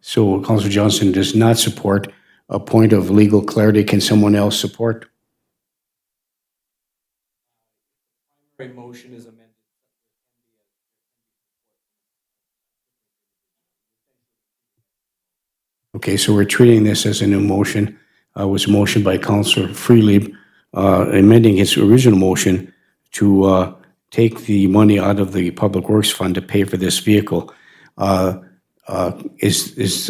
so Councillor Johnson does not support. a point of legal clarity, can someone else support? Motion is amended. Okay, so we're treating this as a new motion. Was a motion by Councilor Freely, amending his original motion to take the money out of the Public Works Fund to pay for this vehicle. Is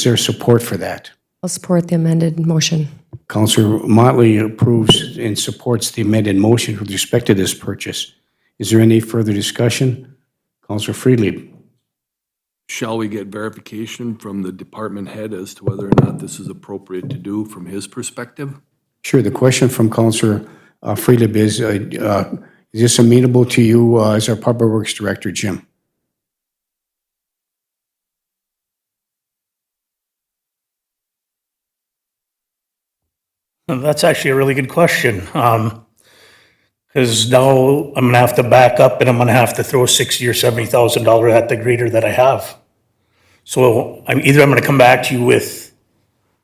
there support for that? I'll support the amended motion. Councilor Motley approves and supports the amended motion with respect to this purchase. Is there any further discussion? Councilor Freely. Shall we get verification from the department head as to whether or not this is appropriate to do from his perspective? Sure. The question from Councilor Freely is this amenable to you as our Public Works Director, Jim? That's actually a really good question. Because now I'm gonna have to back up and I'm gonna have to throw $60,000 or $70,000 at the grader that I have. So I'm gonna come back to you with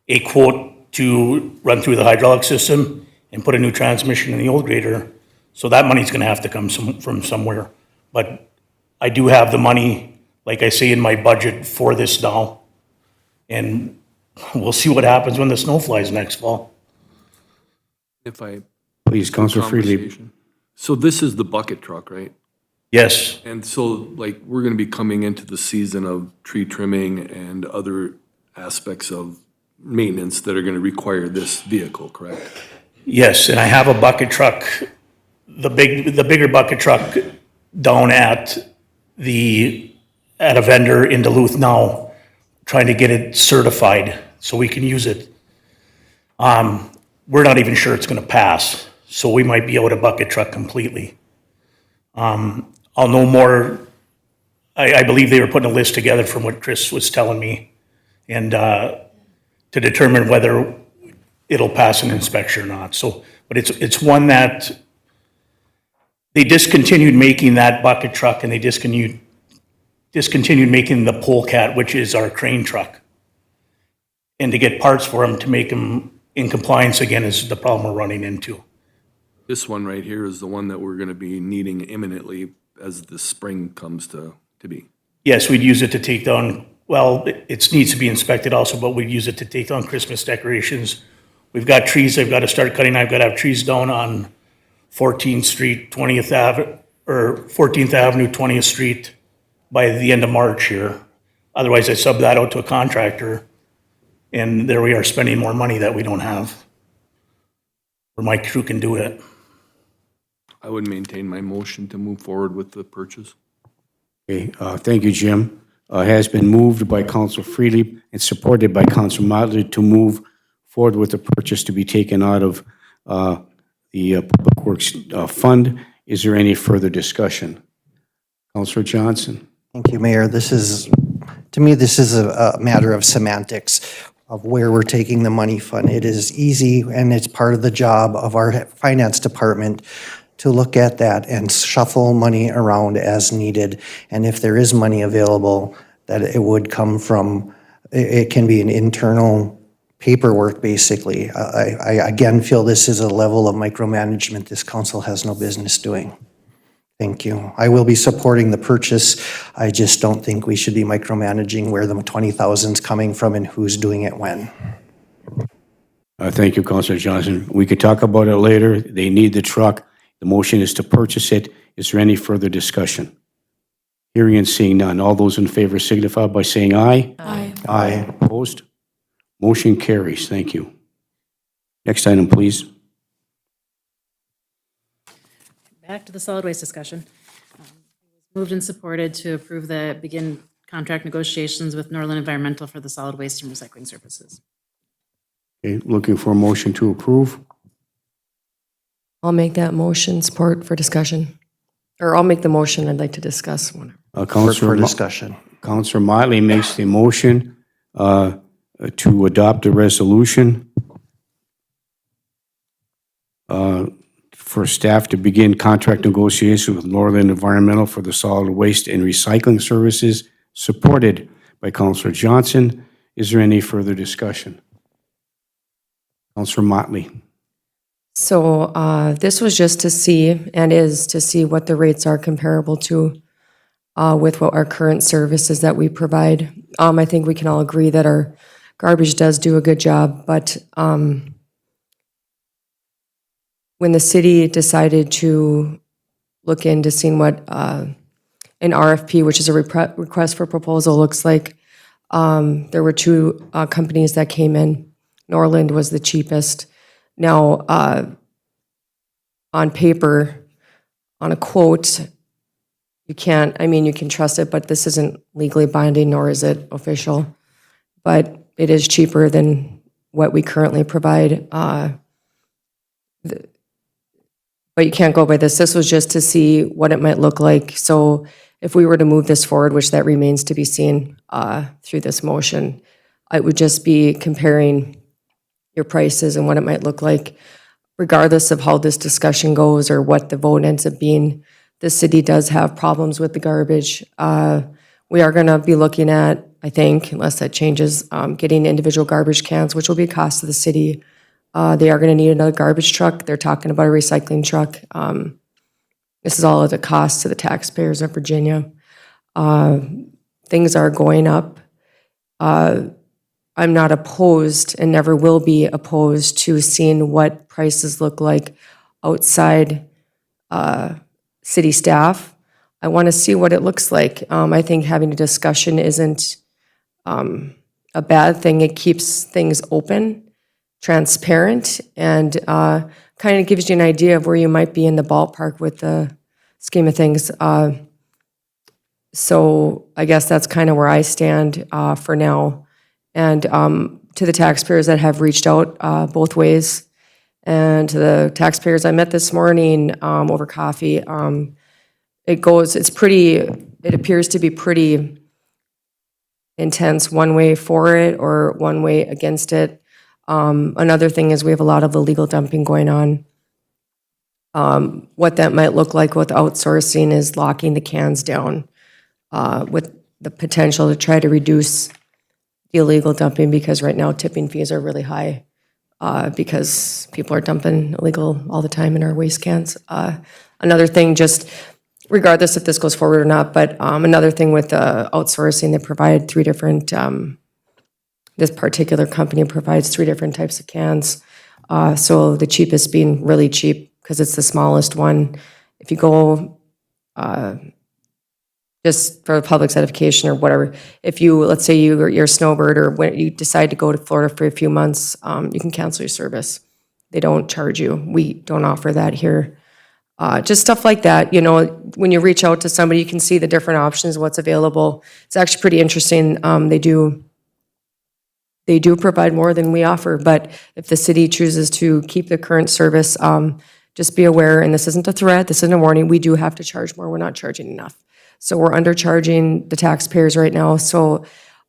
a quote to run through the hydraulic system and put a new transmission in the old grader. So that money's gonna have to come from somewhere. But I do have the money, like I say, in my budget for this now. And we'll see what happens when the snow flies next fall. If I. Please, Councilor Freely. Conversation. So this is the bucket truck, right? Yes, And so, like, we're gonna be coming into the season of tree trimming and other aspects of maintenance that are gonna require this vehicle, correct? yes, and I have a bucket truck, the bigger bucket truck down at a vendor in Duluth now, trying to get it certified so we can use it. We're not even sure it's gonna pass, so we might be out of bucket truck completely. I'll know more, I believe they were putting a list together from what Chris was telling me, and to determine whether it'll pass an inspection or not. So, but it's one that they discontinued making that bucket truck, and they discontinued making the polecat, which is our crane truck. And to get parts for them to make them in compliance again is the problem we're running into. This one right here is the one that we're gonna be needing imminently as the spring comes to be. Yes, we'd use it to take down, well, it needs to be inspected also, but we'd use it to take down Christmas decorations. We've got trees I've got to start cutting. I've got to have trees down on 14th Street, 20th Avenue, or 14th Avenue, 20th Street by the end of March here. Otherwise, I sub that out to a contractor, and there we are spending more money that we don't have. Or my crew can do it. I would maintain my motion to move forward with the purchase. Okay, thank you, Jim. Has been moved by Councilor Freely and supported by Councilor Motley to move forward with the purchase to be taken out of the Public Works Fund. Is there any further discussion? Councilor Johnson. Thank you, Mayor. To me, this is a matter of semantics of where we're taking the money from. It is easy, and it's part of the job of our finance department to look at that and shuffle money around as needed. And if there is money available, that it would come from, it can be an internal paperwork, basically. I again feel this is a level of micromanagement this council has no business doing. Thank you. I will be supporting the purchase. I just don't think we should be micromanaging where the 20,000 is coming from and who's doing it when. Thank you, Councilor Johnson. We could talk about it later. They need the truck. The motion is to purchase it. Is there any further discussion? Hearing and seeing none. All those in favor signify by saying aye. Aye. Aye. Opposed? Motion carries. Thank you. Next item, please. Back to the solid waste discussion. It was moved and supported to approve begin contract negotiations with Northern Environmental for the solid waste and recycling services. Okay, looking for a motion to approve. I'll make that motion, support for discussion. Or I'll make the motion, I'd like to discuss one. For discussion. Councilor Motley makes the motion to adopt a resolution for staff to begin contract negotiations with Northern Environmental for the solid waste and recycling services, supported by Councilor Johnson. Is there any further discussion? Counselor Motley. So this was just to see, and is to see what the rates are comparable to with what our current services that we provide. I think we can all agree that our garbage does do a good job, but when the city decided to look into seeing what an RFP, which is a request for proposal, looks like, there were two companies that came in. Norland was the cheapest. Now, on paper, on a quote, you can't, I mean, you can trust it, but this isn't legally binding, nor is it official. But it is cheaper than what we currently provide. But you can't go by this. This was just to see what it might look like. So if we were to move this forward, which that remains to be seen through this motion, it would just be comparing your prices and what it might look like, regardless of how this discussion goes or what the vote ends up being. The city does have problems with the garbage. We are going to be looking at, I think, unless that changes, getting individual garbage cans, which will be a cost to the city. They are going to need another garbage truck. They're talking about a recycling truck. This is all at a cost to the taxpayers of Virginia. Things are going up. I'm not opposed and never will be opposed to seeing what prices look like outside city staff. I want to see what it looks like. I think having a discussion isn't a bad thing. It keeps things open, transparent, and kind of gives you an idea of where you might be in the ballpark with the scheme of things. So I guess that's kind of where I stand for now. And to the taxpayers that have reached out both ways, and to the taxpayers I met this morning over coffee, it appears to be pretty intense, one way for it or one way against it. Another thing is we have a lot of illegal dumping going on. What that might look like with outsourcing is locking the cans down with the potential to try to reduce the illegal dumping, because right now tipping fees are really high because people are dumping illegal all the time in our waste cans. Another thing, just regardless if this goes forward or not, but another thing with outsourcing, they provide three different, this particular company provides three different types of cans. So the cheapest being really cheap because it's the smallest one. If you go, just for the public's edification or whatever, if you, let's say you're a snowbird or when you decide to go to Florida for a few months, you can cancel your service. They don't charge you. We don't offer that here. Just stuff like that, you know, when you reach out to somebody, you can see the different options, what's available. It's actually pretty interesting. They do provide more than we offer, but if the city chooses to keep the current service, just be aware, and this isn't a threat, this isn't a warning, we do have to charge more. We're not charging enough. So we're undercharging the taxpayers right now. So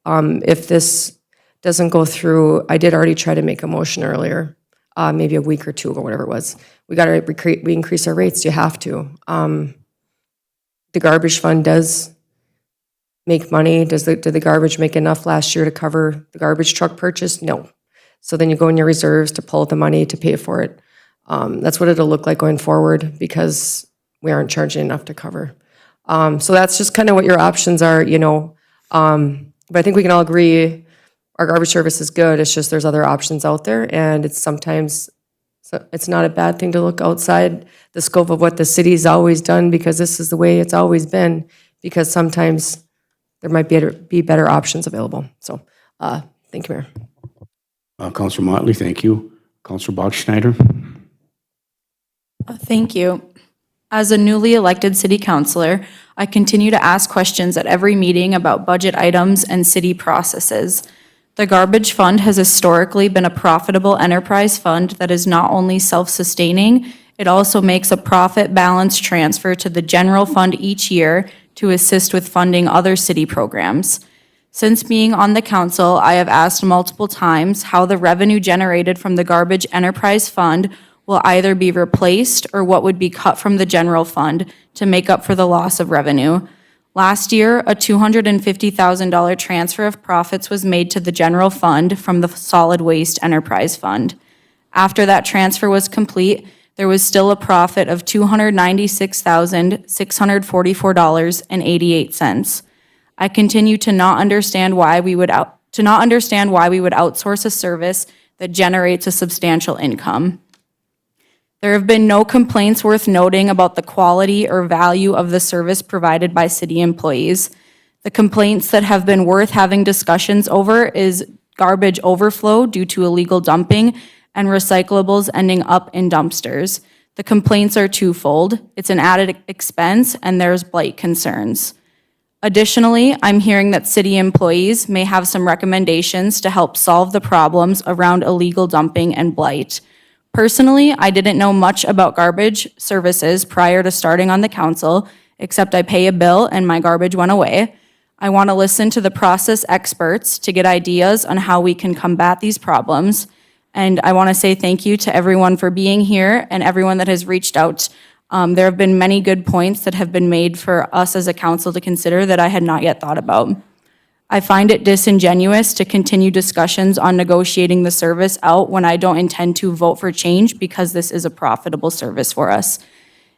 if this doesn't go through, I did already try to make a motion earlier, maybe a week or two ago, whatever it was. We got to increase our rates. You have to. The garbage fund does make money. Did the garbage make enough last year to cover the garbage truck purchase? No. So then you go in your reserves to pull out the money to pay for it. That's what it'll look like going forward because we aren't charging enough to cover. So that's just kind of what your options are, you know. But I think we can all agree our garbage service is good. It's just there's other options out there, and it's sometimes, so it's not a bad thing to look outside the scope of what the city's always done because this is the way it's always been, because sometimes there might be better options available. So thank you, Mayor. Counselor Motley, thank you. Counselor Bachschneider. Thank you. As a newly elected city councilor, I continue to ask questions at every meeting about budget items and city processes. The garbage fund has historically been a profitable enterprise fund that is not only self-sustaining, it also makes a profit balance transfer to the general fund each year to assist with funding other city programs. Since being on the council, I have asked multiple times how the revenue generated from the garbage enterprise fund will either be replaced or what would be cut from the general fund to make up for the loss of revenue. Last year, a $250,000 transfer of profits was made to the general fund from the solid waste enterprise fund. After that transfer was complete, there was still a profit of $296,644.88. I continue to not understand why we would outsource a service that generates a substantial income. There have been no complaints worth noting about the quality or value of the service provided by city employees. The complaints that have been worth having discussions over is garbage overflow due to illegal dumping and recyclables ending up in dumpsters. The complaints are twofold. It's an added expense and there's blight concerns. Additionally, I'm hearing that city employees may have some recommendations to help solve the problems around illegal dumping and blight. Personally, I didn't know much about garbage services prior to starting on the council, except I pay a bill and my garbage went away. I want to listen to the process experts to get ideas on how we can combat these problems. And I want to say thank you to everyone for being here and everyone that has reached out. There have been many good points that have been made for us as a council to consider that I had not yet thought about. I find it disingenuous to continue discussions on negotiating the service out when I don't intend to vote for change because this is a profitable service for us.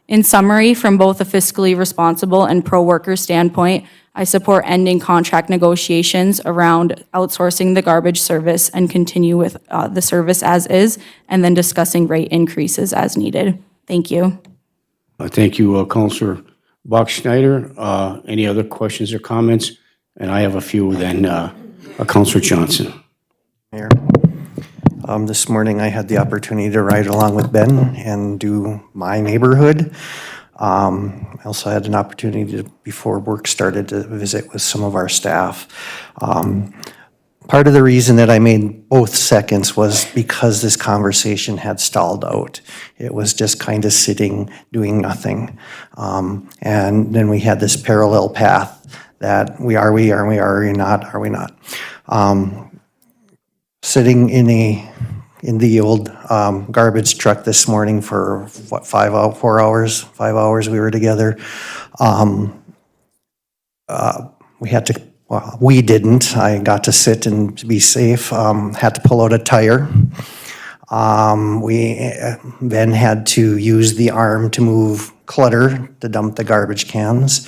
In summary, from both a fiscally responsible and pro-worker standpoint, I support ending contract negotiations around outsourcing the garbage service and continue with the service as is, and then discussing rate increases as needed. Thank you. Thank you, Councilor Bach-Schneider. Any other questions or comments? And I have a few then, Councilor Johnson. Mayor, this morning I had the opportunity to ride along with Ben and do my neighborhood. I also had an opportunity to, before work started, to visit with some of our staff. Part of the reason that I made both seconds was because this conversation had stalled out. It was just kind of sitting, doing nothing. And then we had this parallel path that are we not? Sitting in the old garbage truck this morning for what, 5 hours we were together. We didn't. I got to sit and be safe. Had to pull out a tire. We then had to use the arm to move clutter to dump the garbage cans.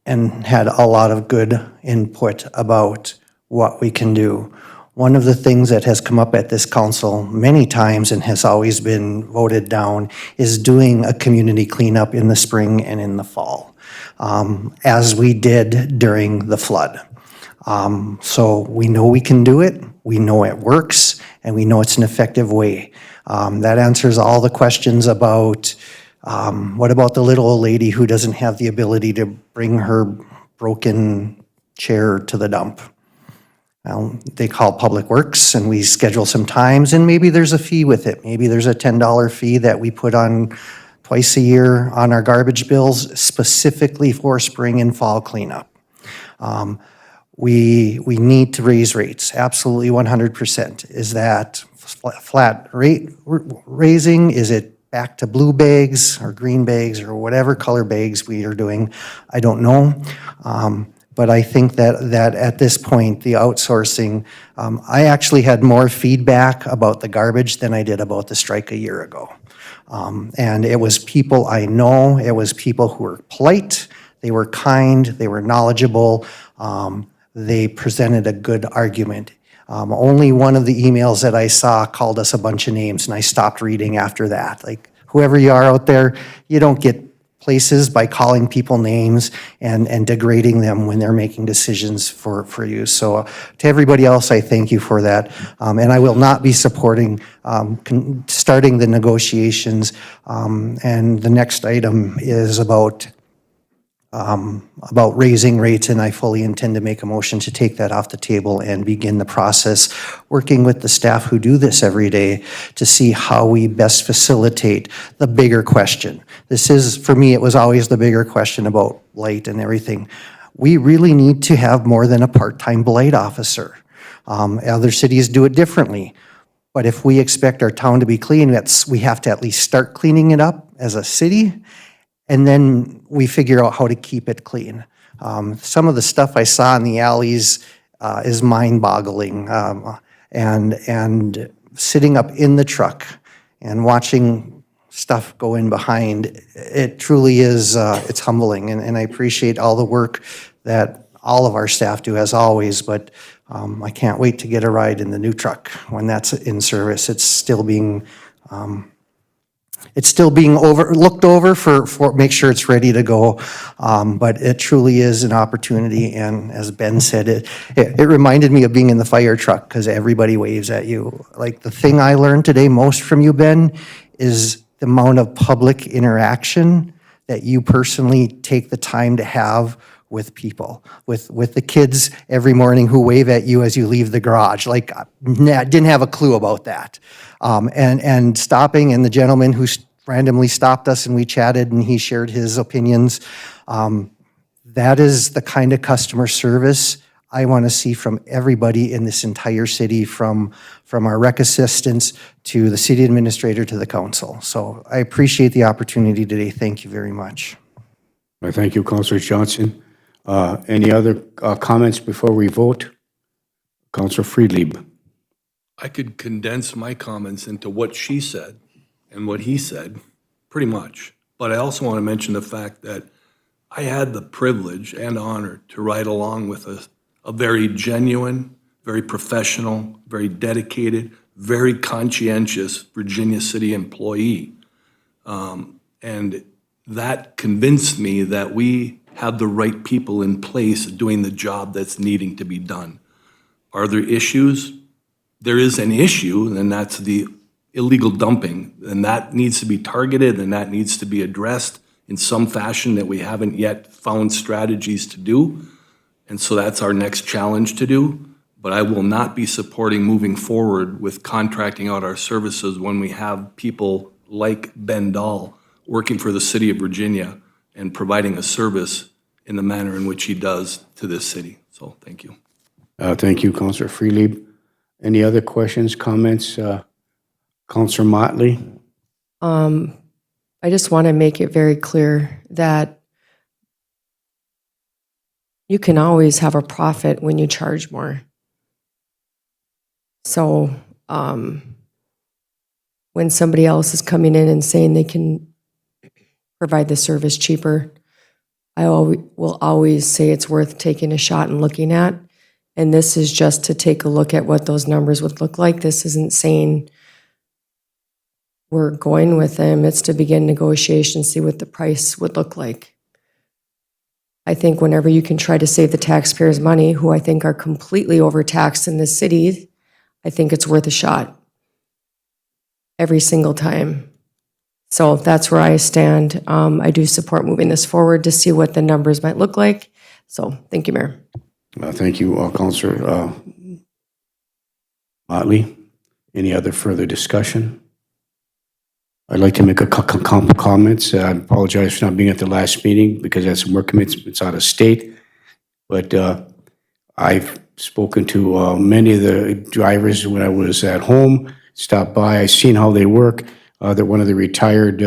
And had a lot of good input about what we can do. One of the things that has come up at this council many times and has always been voted down is doing a community cleanup in the spring and in the fall, as we did during the flood. So we know we can do it, we know it works, and we know it's an effective way. That answers all the questions about what about the little old lady who doesn't have the ability to bring her broken chair to the dump? Well, they call Public Works and we schedule some times and maybe there's a fee with it. Maybe there's a $10 fee that we put on twice a year on our garbage bills specifically for spring and fall cleanup. We need to raise rates, absolutely 100%. Is that flat rate raising? Is it back to blue bags or green bags or whatever color bags we are doing? I don't know. But I think that at this point, the outsourcing, I actually had more feedback about the garbage than I did about the strike a year ago. And it was people I know, it was people who were polite, they were kind, they were knowledgeable, they presented a good argument. Only one of the emails that I saw called us a bunch of names, and I stopped reading after that. Like, whoever you are out there, you don't get places by calling people names and degrading them when they're making decisions for you. So to everybody else, I thank you for that. And I will not be supporting starting the negotiations. And the next item is about raising rates, and I fully intend to make a motion to take that off the table and begin the process, working with the staff who do this every day to see how we best facilitate the bigger question. This is, for me, it was always the bigger question about blight and everything. We really need to have more than a part-time blight officer. Other cities do it differently. But if we expect our town to be clean, we have to at least start cleaning it up as a city, and then we figure out how to keep it clean. Some of the stuff I saw in the alleys is mind-boggling. and sitting up in the truck and watching stuff go in behind, it truly is, it's humbling. And I appreciate all the work that all of our staff do as always, but I can't wait to get a ride in the new truck when that's in service. It's still being looked over for make sure it's ready to go. But it truly is an opportunity, and as Ben said, it reminded me of being in the fire truck because everybody waves at you. Like, the thing I learned today most from you, Ben, is the amount of public interaction that you personally take the time to have with people, with the kids every morning who wave at you as you leave the garage. Like, didn't have a clue about that. And stopping, and the gentleman who randomly stopped us and we chatted and he shared his opinions. That is the kind of customer service I want to see from everybody in this entire city, from our rec assistants to the city administrator to the council. So I appreciate the opportunity today. Thank you very much. Thank you, Councilor Johnson. Any other comments before we vote? Councilor Friedlieb. I could condense my comments into what she said and what he said, pretty much. But I also want to mention the fact that I had the privilege and honor to ride along with a very genuine, very professional, very dedicated, very conscientious Virginia City employee. And that convinced me that we have the right people in place doing the job that's needing to be done. Are there issues? There is an issue, and that's the illegal dumping, and that needs to be targeted, and that needs to be addressed in some fashion that we haven't yet found strategies to do. And so that's our next challenge to do. But I will not be supporting moving forward with contracting out our services when we have people like Ben Dahl working for the city of Virginia and providing a service in the manner in which he does to this city. So thank you. Thank you, Councilor Friedlieb. Any other questions, comments? Councilor Motley? I just want to make it very clear that you can always have a profit when you charge more. So when somebody else is coming in and saying they can provide the service cheaper, I will always say it's worth taking a shot and looking at. And this is just to take a look at what those numbers would look like. This isn't saying we're going with them. It's to begin negotiations, see what the price would look like. I think whenever you can try to save the taxpayers' money, who I think are completely overtaxed in this city, I think it's worth a shot every single time. So that's where I stand. I do support moving this forward to see what the numbers might look like. So thank you, Mayor. Thank you, Councilor Motley. Any other further discussion? I'd like to make a couple comments. I apologize for not being at the last meeting because I had some work commitments out of state. But I've spoken to many of the drivers when I was at home, stopped by, I've seen how they work. That one of the retired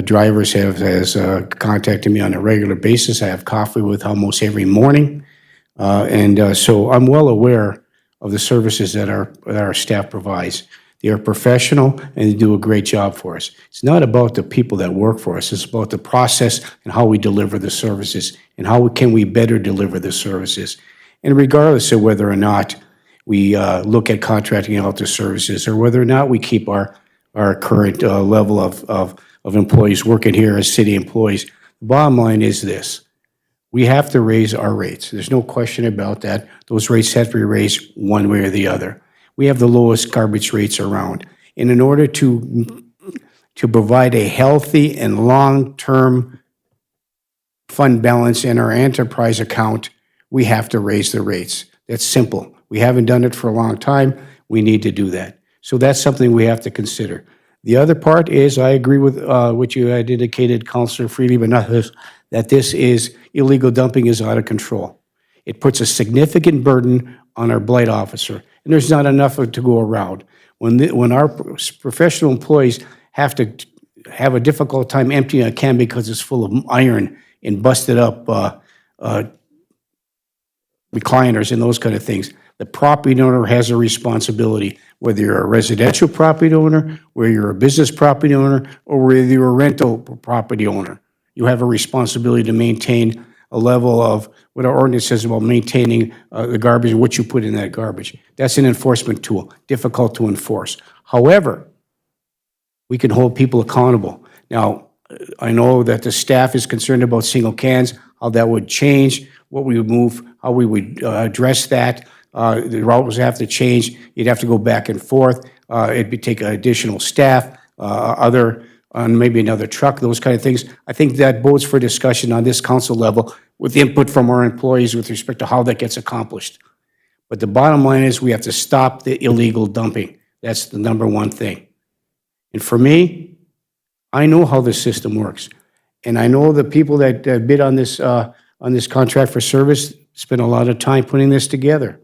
drivers has contacted me on a regular basis. I have coffee with almost every morning. So I'm well aware of the services that our staff provides. They are professional and they do a great job for us. It's not about the people that work for us. It's about the process and how we deliver the services and how can we better deliver the services. And regardless of whether or not we look at contracting out the services or whether or not we keep our current level of employees working here as city employees, the bottom line is this. We have to raise our rates. There's no question about that. Those rates have to be raised one way or the other. We have the lowest garbage rates around. And in order to provide a healthy and long-term fund balance in our enterprise account, we have to raise the rates. That's simple. We haven't done it for a long time. We need to do that. So that's something we have to consider. The other part is, I agree with what you had indicated, Councilor Freely, but not this, that this is illegal dumping is out of control. It puts a significant burden on our blight officer, and there's not enough to go around. When our professional employees have to have a difficult time emptying a can because it's full of iron and busted up recliners and those kind of things, The property owner has a responsibility, whether you're a residential property owner, whether you're a business property owner, or whether you're a rental property owner. You have a responsibility to maintain a level of what our ordinance says about maintaining the garbage and what you put in that garbage. That's an enforcement tool, difficult to enforce. However, we can hold people accountable. Now, I know that the staff is concerned about single cans, how that would change, what we would move, how we would address that. The route would have to change. You'd have to go back and forth. It'd be take additional staff, maybe another truck, those kind of things. I think that bodes for discussion on this council level with input from our employees with respect to how that gets accomplished. But the bottom line is we have to stop the illegal dumping. That's the number one thing. And for me, I know how the system works. And I know the people that bid on this contract for service spent a lot of time putting this together.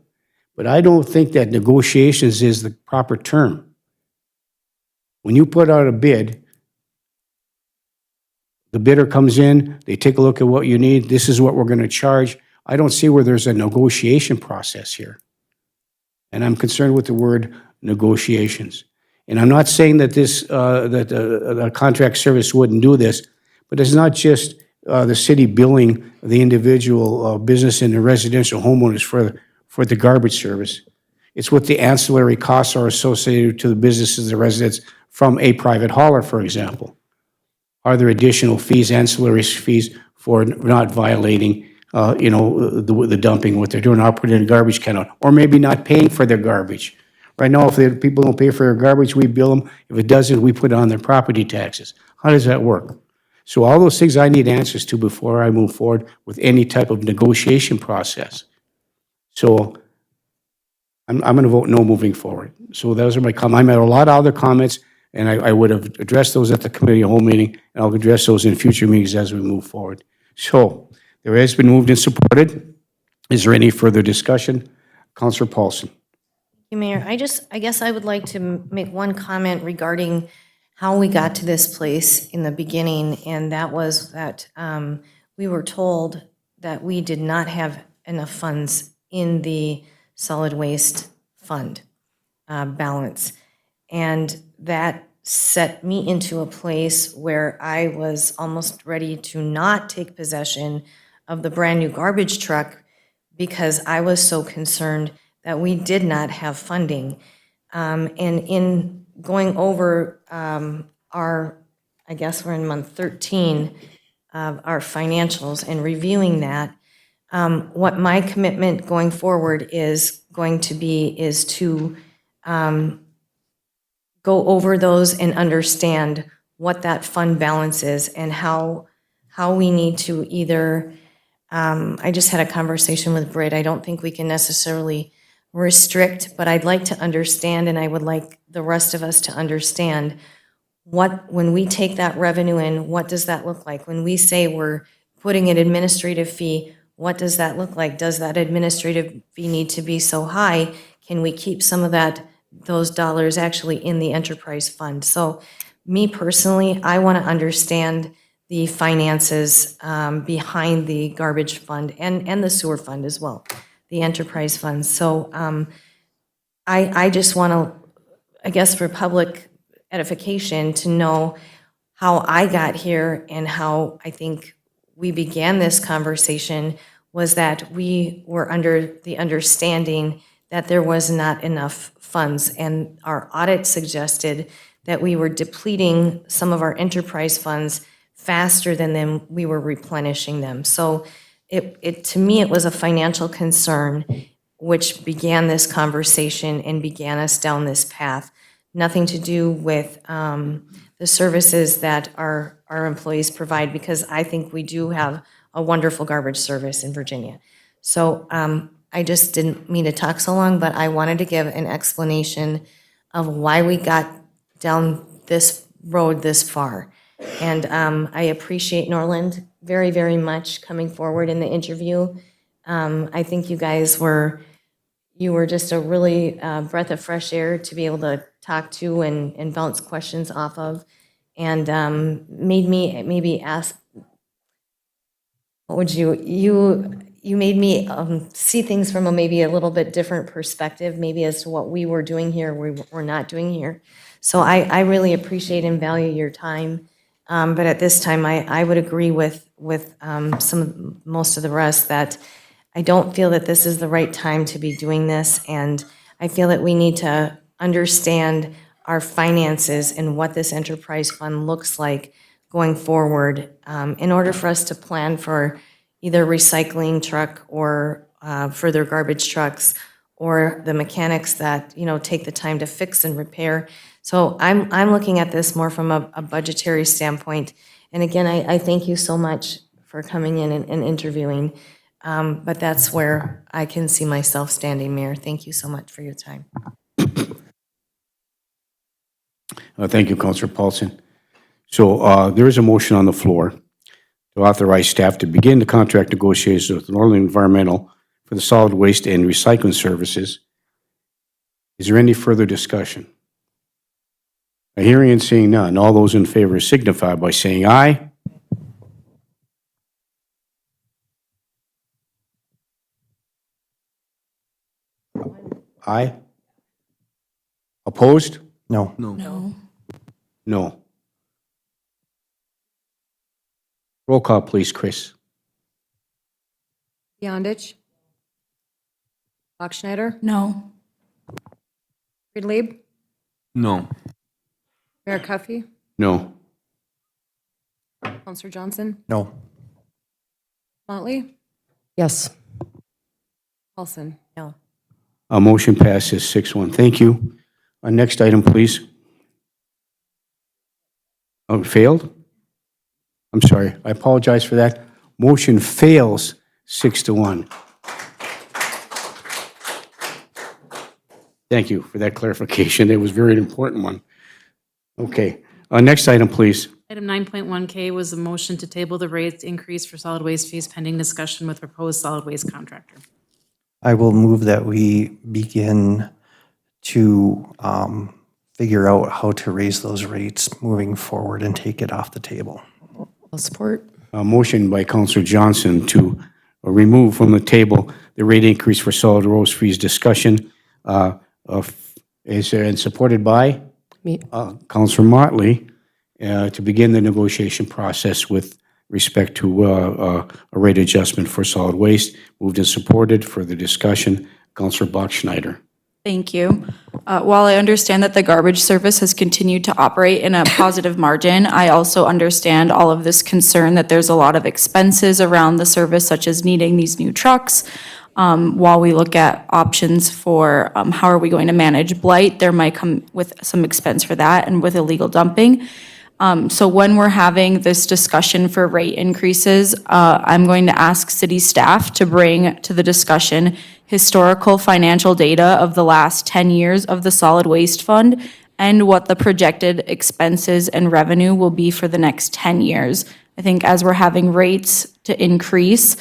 But I don't think that negotiations is the proper term. When you put out a bid, the bidder comes in, they take a look at what you need, this is what we're going to charge. I don't see where there's a negotiation process here. And I'm concerned with the word negotiations. And I'm not saying that the contract service wouldn't do this, but it's not just the city billing the individual business and the residential homeowners for the garbage service. It's what the ancillary costs are associated to the businesses and residents from a private hauler, for example. Are there additional fees, ancillary fees for not violating, the dumping, what they're doing, not putting in a garbage can, or maybe not paying for their garbage? Right now, if people don't pay for their garbage, we bill them. If it doesn't, we put it on their property taxes. How does that work? So all those things I need answers to before I move forward with any type of negotiation process. So I'm going to vote no moving forward. So those are my comments. I made a lot of other comments, and I would have addressed those at the committee of whole meeting, and I'll address those in future meetings as we move forward. So there has been moved and supported. Is there any further discussion? Councilor Paulson. Mayor, I guess I would like to make one comment regarding how we got to this place in the beginning, and that was that we were told that we did not have enough funds in the solid waste fund balance. And that set me into a place where I was almost ready to not take possession of the brand-new garbage truck because I was so concerned that we did not have funding. And in going over I guess we're in month 13 of our financials and reviewing that, what my commitment going forward is going to be is to go over those and understand what that fund balance is and how we need to either, I just had a conversation with Britt, I don't think we can necessarily restrict, but I'd like to understand, and I would like the rest of us to understand when we take that revenue in, what does that look like? When we say we're putting an administrative fee, what does that look like? Does that administrative fee need to be so high? Can we keep some of those dollars actually in the enterprise fund? So me personally, I want to understand the finances behind the garbage fund and the sewer fund as well, the enterprise fund. So I just want to, I guess for public edification, to know how I got here and how I think we began this conversation was that we were under the understanding that there was not enough funds, and our audit suggested that we were depleting some of our enterprise funds faster than we were replenishing them. So to me, it was a financial concern which began this conversation and began us down this path. Nothing to do with the services that our employees provide, because I think we do have a wonderful garbage service in Virginia. So I just didn't mean to talk so long, but I wanted to give an explanation of why we got down this road this far. And I appreciate Norland very, very much coming forward in the interview. I think you guys were just a really breath of fresh air to be able to talk to and bounce questions off of, and made me maybe ask, what would you you made me see things from a maybe a little bit different perspective, maybe as to what we were doing here, we're not doing here. So I really appreciate and value your time. But at this time, I would agree with most of the rest that I don't feel that this is the right time to be doing this, and I feel that we need to understand our finances and what this enterprise fund looks like going forward in order for us to plan for either recycling truck or further garbage trucks or the mechanics that, take the time to fix and repair. So I'm looking at this more from a budgetary standpoint. And again, I thank you so much for coming in and interviewing. But that's where I can see myself standing, Mayor. Thank you so much for your time. Thank you, Councilor Paulson. So there is a motion on the floor to authorize staff to begin the contract negotiations with Northern Environmental for the solid waste and recycling services. Is there any further discussion? Hearing and seeing none, all those in favor signify by saying aye. Aye. Opposed? No. No. No. Roll call, please, Chris. Beyondich? Bachschnider? No. Friedlieb? No. Mayor Cuffey? No. Counselor Johnson? No. Motley? Yes. Paulson? No. Motion passes 6-1. Thank you. Next item, please. Oh, failed? I'm sorry. I apologize for that. Motion fails 6-1. Thank you for that clarification. It was a very important one. Okay. Next item, please. Item 9.1K was a motion to table the rates increase for solid waste fees pending discussion with proposed solid waste contractor. I will move that we begin to figure out how to raise those rates moving forward and take it off the table. I'll support. A motion by Councilor Johnson to remove from the table the rate increase for solid waste fees discussion. Is there, and supported by? Me. Councilor Motley, to begin the negotiation process with respect to a rate adjustment for solid waste. Moved and supported. Further discussion. Councilor Bachschnider. Thank you. While I understand that the garbage service has continued to operate in a positive margin, I also understand all of this concern that there's a lot of expenses around the service, such as needing these new trucks. While we look at options for how are we going to manage blight, there might come with some expense for that and with illegal dumping. So when we're having this discussion for rate increases, I'm going to ask city staff to bring to the discussion historical financial data of the last 10 years of the solid waste fund and what the projected expenses and revenue will be for the next 10 years. I think as we're having rates to increase,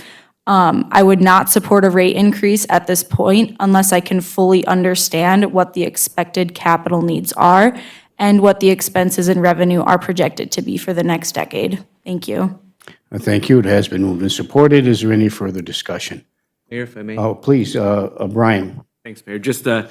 I would not support a rate increase at this point unless I can fully understand what the expected capital needs are and what the expenses and revenue are projected to be for the next decade. Thank you. Thank you. It has been moved and supported. Is there any further discussion? Mayor, if I may. Oh, please, Brian. Thanks, Mayor. Just a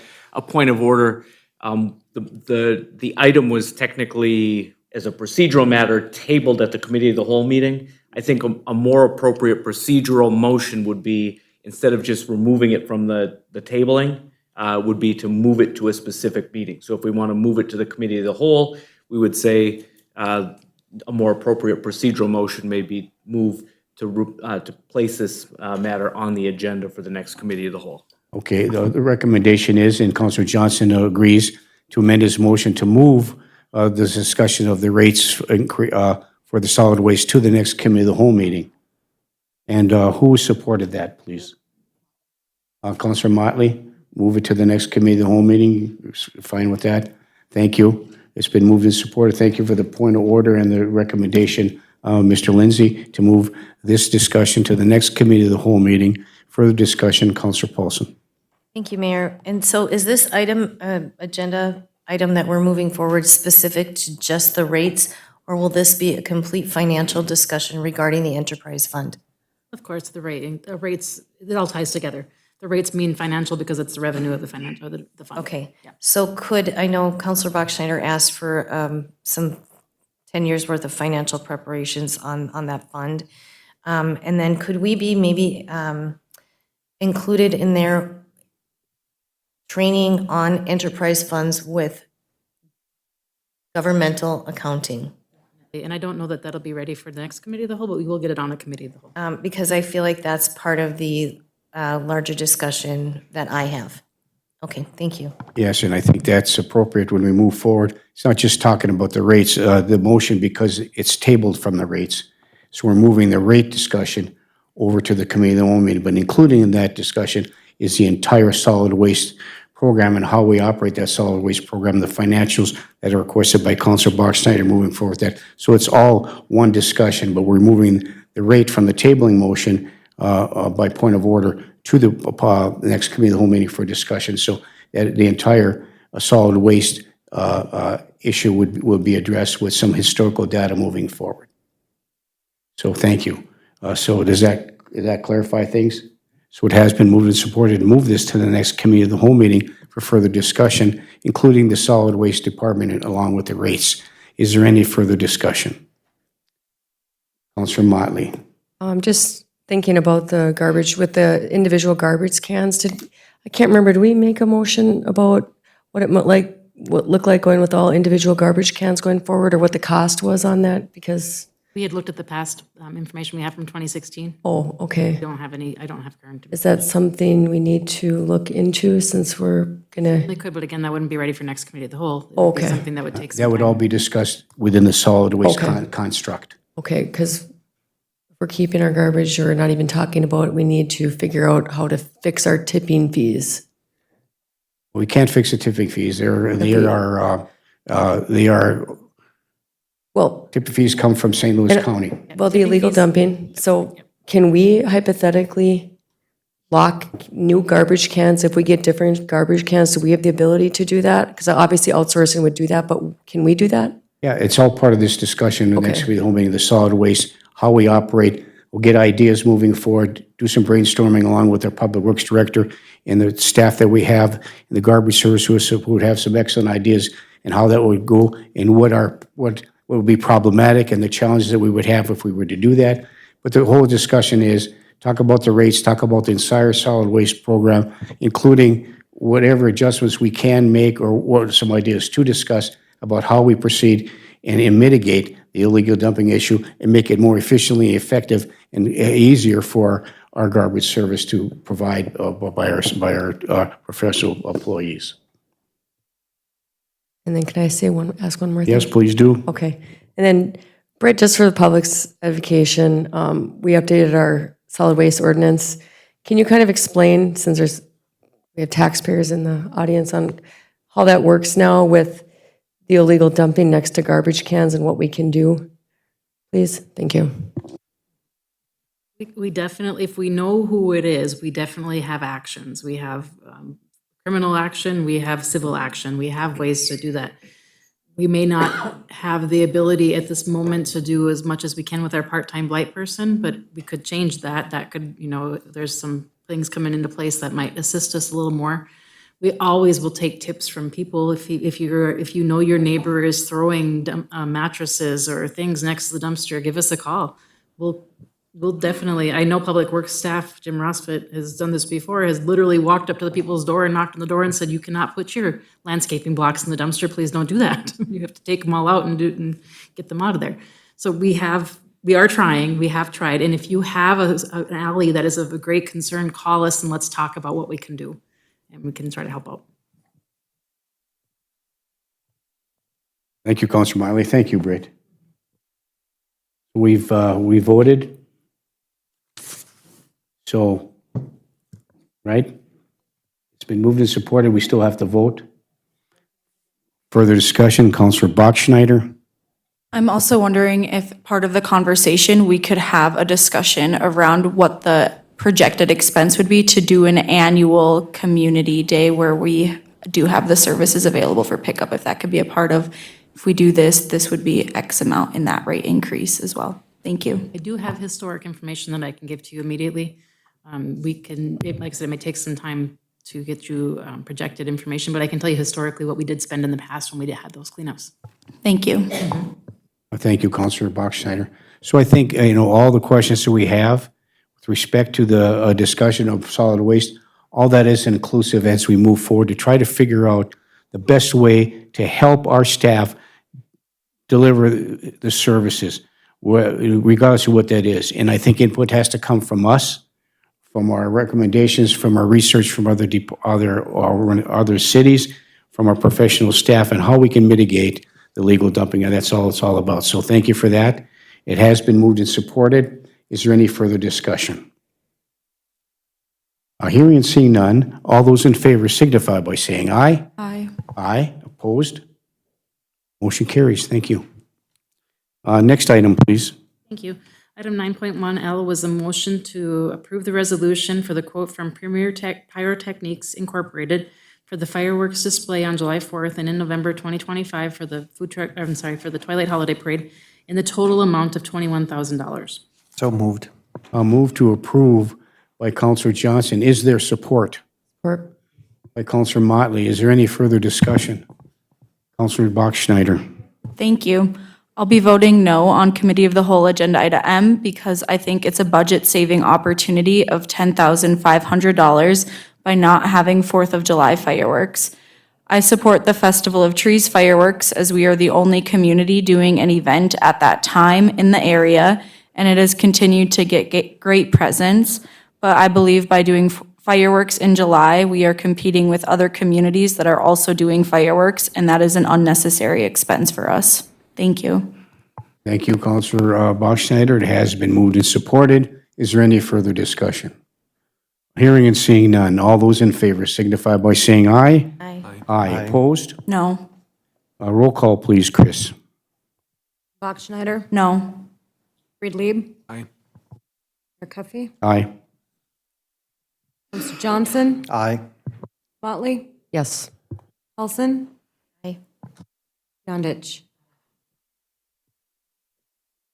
point of order. The item was technically, as a procedural matter, tabled at the committee of the whole meeting. I think a more appropriate procedural motion would be, instead of just removing it from the tabling, would be to move it to a specific meeting. So if we want to move it to the committee of the whole, we would say a more appropriate procedural motion may be move to place this matter on the agenda for the next committee of the whole. Okay, the recommendation is, and Councilor Johnson agrees, to amend his motion to move the discussion of the rates for the solid waste to the next committee of the whole meeting. And who supported that, please? Councilor Motley, move it to the next committee of the whole meeting. You're fine with that? Thank you. It's been moved and supported. Thank you for the point of order and the recommendation, Mr. Lindsay, to move this discussion to the next committee of the whole meeting. Further discussion, Councilor Paulson. Thank you, Mayor. And so is this item, agenda item that we're moving forward specific to just the rates, or will this be a complete financial discussion regarding the enterprise fund? Of course, the rates, it all ties together. The rates mean financial because it's the revenue of the financial, the fund. Okay, so I know Counselor Bachschnider asked for some 10 years' worth of financial preparations on that fund. And then could we be maybe included in their training on enterprise funds with governmental accounting? And I don't know that that'll be ready for the next committee of the whole, but we will get it on a committee of the whole. Because I feel like that's part of the larger discussion that I have. Okay, thank you. Yes, and I think that's appropriate when we move forward. It's not just talking about the rates, the motion, because it's tabled from the rates. So we're moving the rate discussion over to the committee of the whole meeting, but including in that discussion is the entire solid waste program and how we operate that solid waste program, the financials that are requested by Councilor Bachschnider moving forward with that. So it's all one discussion, but we're moving the rate from the tabling motion by point of order to the next committee of the whole meeting for discussion. So the entire solid waste issue will be addressed with some historical data moving forward. So thank you. So does that clarify things? So it has been moved and supported to move this to the next committee of the whole meeting for further discussion, including the solid waste department and along with the rates. Is there any further discussion? Councilor Motley. I'm just thinking about the garbage, with the individual garbage cans. I can't remember, did we make a motion about what it looked like going with all individual garbage cans going forward, or what the cost was on that? Because, We had looked at the past information we have from 2016. oh, okay. I don't have current. Is that something we need to look into since we're gonna, They could, but again, that wouldn't be ready for next committee of the whole. It would be Okay. Something that would take some That would time. all be discussed within the solid waste Okay. construct. okay, because if we're keeping our garbage or not even talking about it, we need to figure out how to fix our tipping fees. We can't fix the tipping fees. They are Well, tipping fees come from St. Louis County. well, the illegal dumping, so can we hypothetically lock new garbage cans if we get different garbage cans? Do we have the ability to do that? Because obviously outsourcing would do that, but can we do that? Yeah, it's all part of this discussion, the next Okay. committee of the whole meeting, the solid waste, how we operate. We'll get ideas moving forward, do some brainstorming along with our public works director and the staff that we have, and the garbage service who would have some excellent ideas and how that would go and what would be problematic and the challenges that we would have if we were to do that. But the whole discussion is talk about the rates, talk about the entire solid waste program, including whatever adjustments we can make or what some ideas to discuss about how we proceed and mitigate the illegal dumping issue and make it more efficiently effective and easier for our garbage service to provide by our professional employees. And then can I ask one more thing? Yes, please do. Okay. And then, Britt, just for the public's edification, we updated our solid waste ordinance. Can you kind of explain, since we have taxpayers in the audience, on how that works now with the illegal dumping next to garbage cans and what we can do? Please, thank you. We definitely, if we know who it is, we definitely have actions. We have criminal action, we have civil action, we have ways to do that. We may not have the ability at this moment to do as much as we can with our part-time blight person, but we could change that. That could, there's some things coming into place that might assist us a little more. We always will take tips from people. If you know your neighbor is throwing mattresses or things next to the dumpster, give us a call. We'll definitely, I know Public Works staff, Jim Rosfit has done this before, has literally walked up to the people's door and knocked on the door and said, you cannot put your landscaping blocks in the dumpster, please don't do that. You have to take them all out and get them out of there. So we have tried, and if you have an alley that is of a great concern, call us and let's talk about what we can do, and we can try to help out. Thank you, Councilor Miley. Thank you, Britt. We voted. So, right? It's been moved and supported. We still have to vote. Further discussion, Councilor Bachschnider. I'm also wondering if part of the conversation, we could have a discussion around what the projected expense would be to do an annual community day where we do have the services available for pickup. If that could be a part of, if we do this, this would be X amount in that rate increase as well. Thank you. I do have historic information that I can give to you immediately. Like I said, it may take some time to get you projected information, but I can tell you historically what we did spend in the past when we had those cleanups. Thank you. Thank you, Counselor Bachschnider. So I think, all the questions that we have with respect to the discussion of solid waste, all that is inclusive as we move forward to try to figure out the best way to help our staff deliver the services, regardless of what that is. And I think input has to come from us, from our recommendations, from our research from other cities, from our professional staff, and how we can mitigate the legal dumping, and that's all it's all about. So thank you for that. It has been moved and supported. Is there any further discussion? Hearing and seeing none, all those in favor signify by saying aye. Aye. Aye. Opposed? Motion carries. Thank you. Next item, please. Thank you. Item 9.1L was a motion to approve the resolution for the quote from Premier Pyrotechnics Incorporated for the fireworks display on July 4th and in November 2025 for the for the Twilight Holiday Parade in the total amount of $21,000. So moved. Move to approve by Counselor Johnson. Is there support? Support. By Counselor Motley. Is there any further discussion? Counselor Bachschnider. Thank you. I'll be voting no on Committee of the Whole Agenda Item M because I think it's a budget-saving opportunity of $10,500 by not having 4th of July fireworks. I support the Festival of Trees fireworks as we are the only community doing an event at that time in the area, and it has continued to get great presence. But I believe by doing fireworks in July, we are competing with other communities that are also doing fireworks, and that is an unnecessary expense for us. Thank you. Thank you, Counselor Bachschnider. It has been moved and supported. Is there any further discussion? Hearing and seeing none. All those in favor signify by saying aye. Aye. Aye. Opposed? No. Roll call, please, Chris. Bachschnider, No. Friedlieb, Aye. Mayor Cuffey, Aye. Counselor Johnson, Aye. Motley. Yes. Paulson, Aye. Yondich.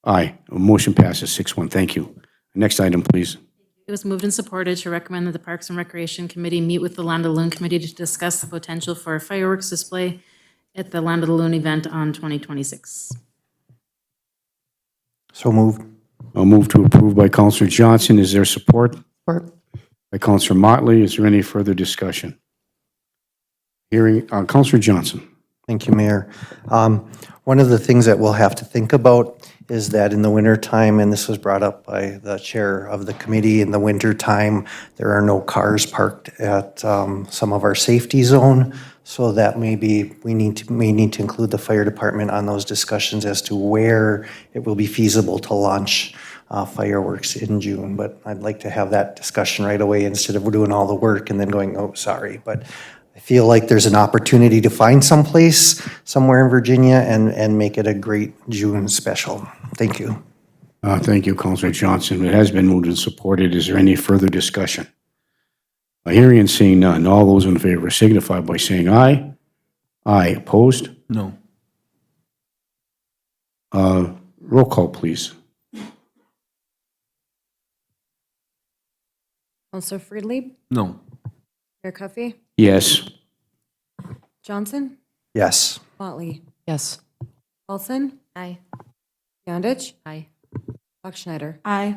Aye. Motion passes 6-1. Thank you. Next item, please. It was moved and supported to recommend that the Parks and Recreation Committee meet with the Land of the Loon Committee to discuss the potential for a fireworks display at the Land of the Loon event on 2026. So moved. A move to approve by Counselor Johnson. Is there support? Support. By Counselor Motley. Is there any further discussion? Hearing, Counselor Johnson. Thank you, Mayor. One of the things that we'll have to think about is that in the wintertime, and this was brought up by the chair of the committee, in the wintertime, there are no cars parked at some of our safety zone. So that maybe we may need to include the fire department on those discussions as to where it will be feasible to launch fireworks in June. But I'd like to have that discussion right away instead of doing all the work and then going, oh, sorry. But I feel like there's an opportunity to find someplace somewhere in Virginia and make it a great June special. Thank you. Thank you, Counselor Johnson. It has been moved and supported. Is there any further discussion? Hearing and seeing none. All those in favor signify by saying aye. Aye. Opposed? No. Roll call, please. Counselor Friedlieb, No. Mayor Cuffey, Yes. Johnson, Yes. Motley. Yes. Paulson, Aye. Yondich, Aye. Bachschnider. Aye.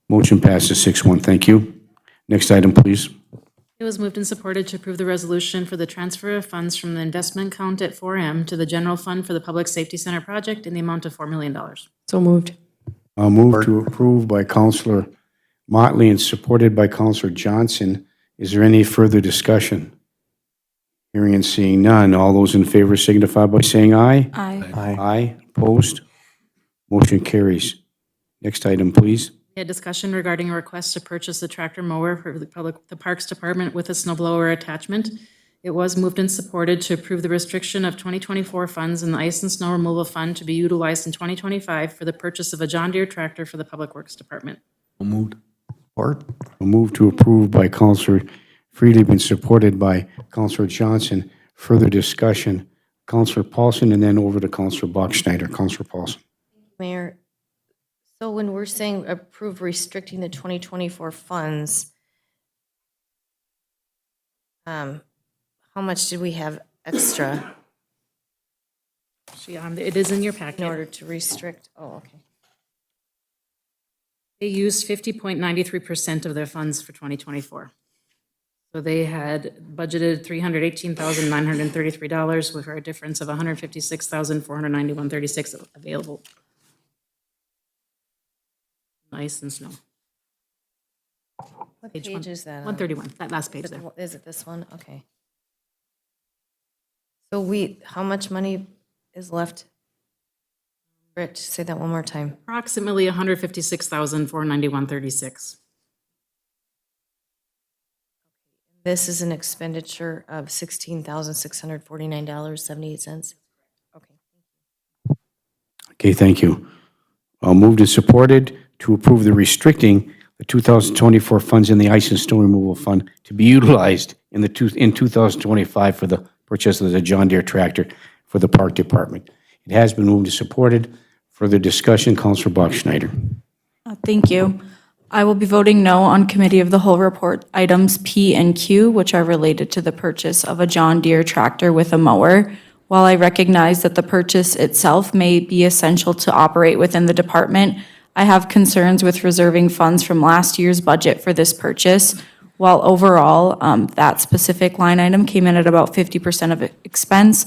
Motion passes 6-1. Thank you. Next item, please. It was moved and supported to approve the resolution for the transfer of funds from the investment account at 4M to the general fund for the Public Safety Center project in the amount of $4 million. So moved. Move to approve by Counselor Motley and supported by Counselor Johnson. Is there any further discussion? Hearing and seeing none. All those in favor signify by saying aye. Aye. Aye. Aye. Opposed? Motion carries. Next item, please. We had discussion regarding a request to purchase a tractor mower for the Parks Department with a snow blower attachment. It was moved and supported to approve the restriction of 2024 funds in the Ice and Snow Removal Fund to be utilized in 2025 for the purchase of a John Deere tractor for the Public Works Department. So moved. Support. A move to approve by Counselor Friedlieb and supported by Counselor Johnson. Further discussion. Counselor Paulson and then over to Counselor Bachschnider. Counselor Paulson. Mayor, So when we're saying approve restricting the 2024 funds, how much did we have extra It is in your in packet. order to restrict? Oh, okay. They used 50.93% of their funds for 2024. So they had budgeted $318,933 with a difference of $156,491.36 available. Ice and snow. What Page page is that on? 131, that last page there. Is it this one? Okay. So how much money is left? Rich, say that one more time. Approximately $156,491.36. This is an expenditure of $16,649.78. Okay. Okay, thank you. Moved and supported to approve the restricting the 2024 funds in the ice and snow removal fund to be utilized in 2025 for the purchase of the John Deere tractor for the Park Department. It has been moved and supported. Further discussion, Counselor Bachschnider. Thank you. I will be voting no on Committee of the Whole report items P and Q, which are related to the purchase of a John Deere tractor with a mower. While I recognize that the purchase itself may be essential to operate within the department, I have concerns with reserving funds from last year's budget for this purchase. While overall, that specific line item came in at about 50% of expense,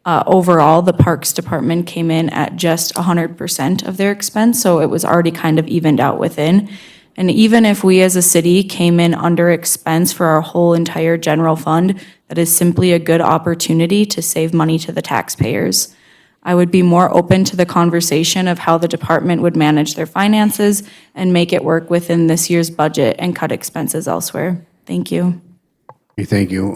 overall, the Parks Department came in at just 100% of their expense, so it was already kind of evened out within. And even if we as a city came in under expense for our whole entire general fund, that is simply a good opportunity to save money to the taxpayers. I would be more open to the conversation of how the department would manage their finances and make it work within this year's budget and cut expenses elsewhere. Thank you. Okay, thank you.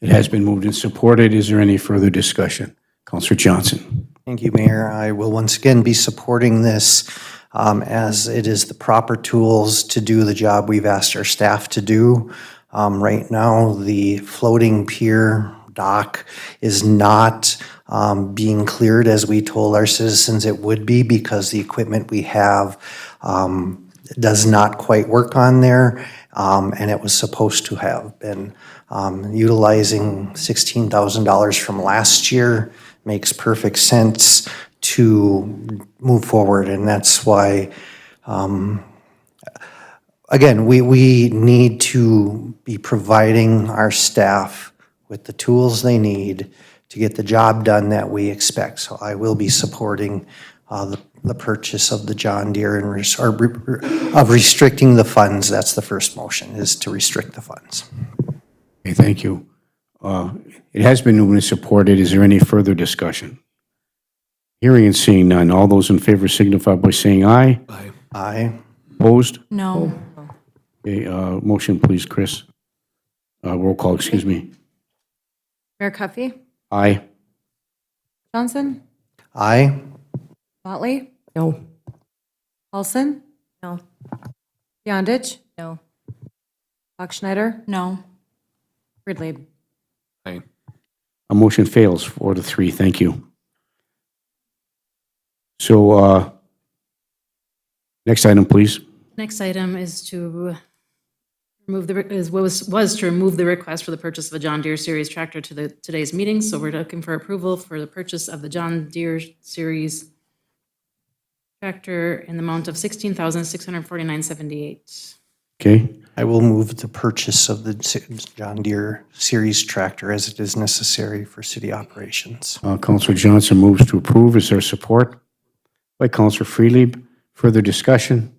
It has been moved and supported. Is there any further discussion? Counselor Johnson. Thank you, Mayor. I will once again be supporting this as it is the proper tools to do the job we've asked our staff to do. Right now, the floating pier dock is not being cleared as we told our citizens it would be because the equipment we have does not quite work on there, and it was supposed to have been. Utilizing $16,000 from last year makes perfect sense to move forward, and that's why, again, we need to be providing our staff with the tools they need to get the job done that we expect. So I will be supporting the purchase of the John Deere and of restricting the funds. That's the first motion, is to restrict the funds. Okay, thank you. It has been moved and supported. Is there any further discussion? Hearing and seeing none. All those in favor signify by saying aye. Aye. Aye. Opposed? No. Okay, motion, please, Chris. Roll call, excuse me. Mayor Cuffey? Aye. Johnson? Aye. Motley? No. Paulson? No. Beyondich? No. Bachschnider? No. Ridley? Aye. A motion fails 4-3. Thank you. So, next item, please. Next item is to remove was to remove the request for the purchase of a John Deere Series tractor to today's meeting. So we're looking for approval for the purchase of the John Deere Series tractor in the amount of $16,649.78. Okay, I will move the purchase of the John Deere Series tractor as it is necessary for city operations. Counselor Johnson moves to approve. Is there support? By Counselor Freelieb. Further discussion?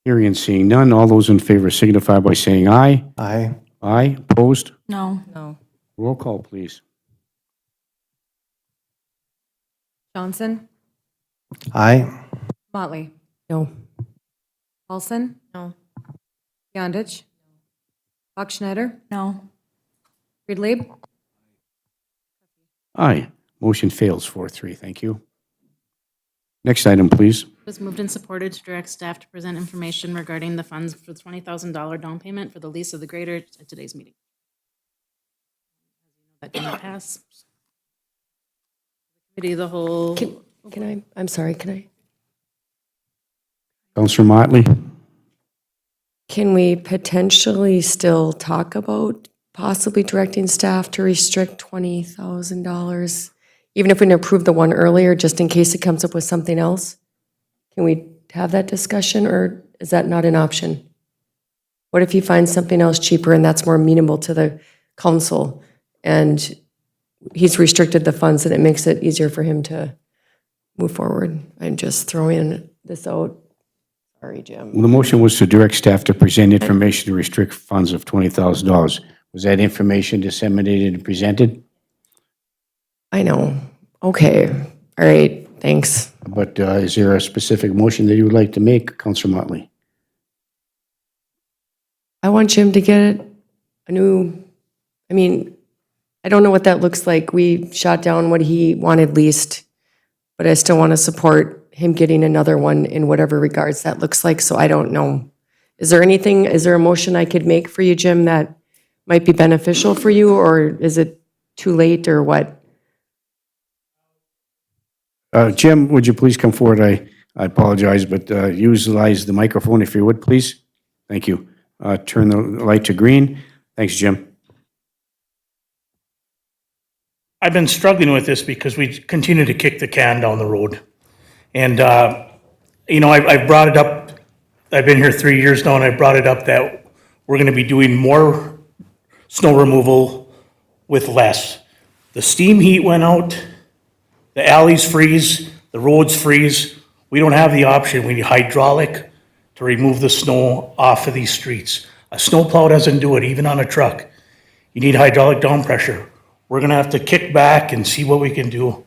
Hearing and seeing none. All those in favor signify by saying aye. Aye. Aye. Opposed? No. No. Roll call, please. Johnson? Aye. Motley? No. Paulson? No. Beyondich? Bachschnider? No. Ridley? Aye. Motion fails 4-3. Thank you. Next item, please. It was moved and supported to direct staff to present information regarding the funds for the $20,000 down payment for the lease of the grader at today's meeting. That did not pass. Committee of the whole. Can I, I'm sorry, can I? Counselor Motley? Can we potentially still talk about possibly directing staff to restrict $20,000? Even if we didn't approve the one earlier, just in case it comes up with something else? Can we have that discussion, or is that not an option? What if he finds something else cheaper and that's more amenable to the council, and he's restricted the funds and it makes it easier for him to move forward? I'm just throwing this out. Sorry, Jim. Well, the motion was to direct staff to present information to restrict funds of $20,000. Was that information disseminated and presented? I know. Okay. All right. Thanks. But is there a specific motion that you would like to make, Counselor Motley? I want Jim to get a new, I mean, I don't know what that looks like. We shot down what he wanted leased, but I still want to support him getting another one in whatever regards that looks like, so I don't know. Is there a motion I could make for you, Jim, that might be beneficial for you, or is it too late, or what? Jim, would you please come forward? I apologize, but utilize the microphone if you would, please. Thank you. Turn the light to green. Thanks, Jim. I've been struggling with this because we continue to kick the can down the road. And, I've brought it up, I've been here 3 years now, and I brought it up that we're gonna be doing more snow removal with less. The steam heat went out, the alleys freeze, the roads freeze. We don't have the option, we need hydraulic to remove the snow off of these streets. A snowplow doesn't do it, even on a truck. You need hydraulic down pressure. We're gonna have to kick back and see what we can do.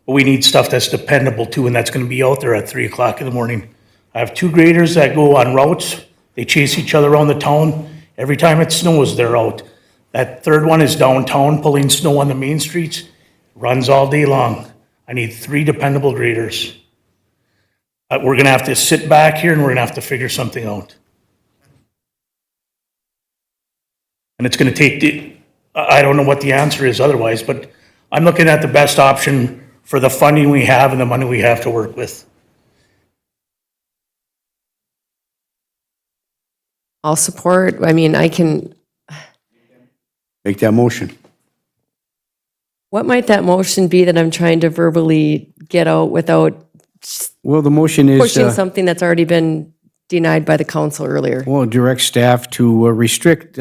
But we need stuff that's dependable too, and that's gonna be out there at 3 o'clock in the morning. I have 2 graders that go on routes. They chase each other around the town. Every time it snows, they're out. That third one is downtown pulling snow on the main streets, runs all day long. I need 3 dependable graders. We're gonna have to sit back here and we're gonna have to figure something out. And it's gonna take I don't know what the answer is otherwise, but I'm looking at the best option for the funding we have and the money we have to work with. I'll support, I can, Make that motion. what might that motion be that I'm trying to verbally get out without Well, the motion is, pushing something that's already been denied by the council earlier? well, direct staff to restrict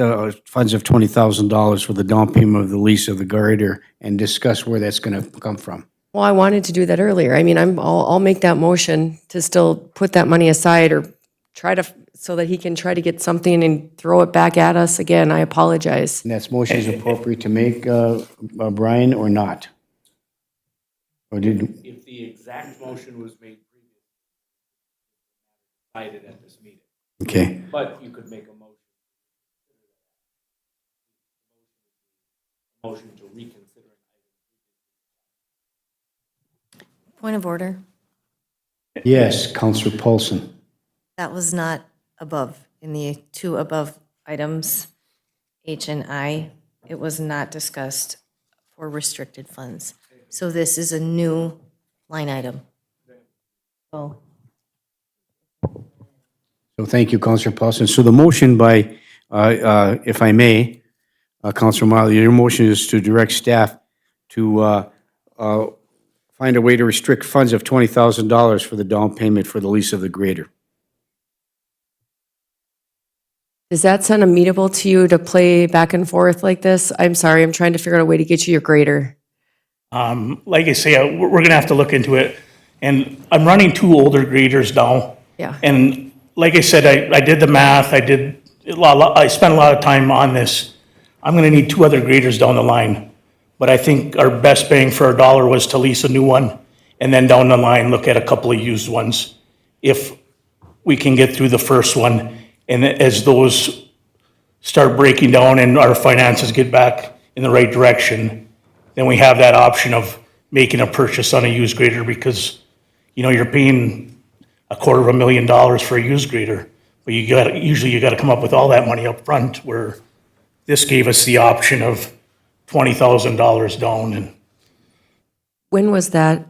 funds of $20,000 for the down payment of the lease of the grader and discuss where that's going to come from. Well, I wanted to do that earlier. I'll make that motion to still put that money aside, or try to, so that he can try to get something and throw it back at us again. I apologize. And that motion is appropriate to make, Brian, or not? Or did, If the exact motion was made previously, decided at this meeting, okay. but you could make a motion to reconsider. Point of order. Yes, Counselor Paulson. That was not above, in the 2 above items, H and I, it was not discussed for restricted funds. So this is a new line item. So So thank you, Counselor Paulson. So the motion by, if I may, Counselor Motley, your motion is to direct staff to find a way to restrict funds of $20,000 for the down payment for the lease of the grader. Does that sound amenable to you to play back and forth like this? I'm sorry, I'm trying to figure out a way to get you your grader. Like I say, we're gonna have to look into it. And I'm running 2 older graders now. Yeah. And like I said, I did the math, I spent a lot of time on this. I'm gonna need 2 other graders down the line. But I think our best bang for our dollar was to lease a new one, and then down the line, look at a couple of used ones. If we can get through the first one, and as those start breaking down and our finances get back in the right direction, then we have that option of making a purchase on a used grader, because, you're paying $250,000 for a used grader, but usually you gotta come up with all that money up front, where this gave us the option of $20,000 down. And When was that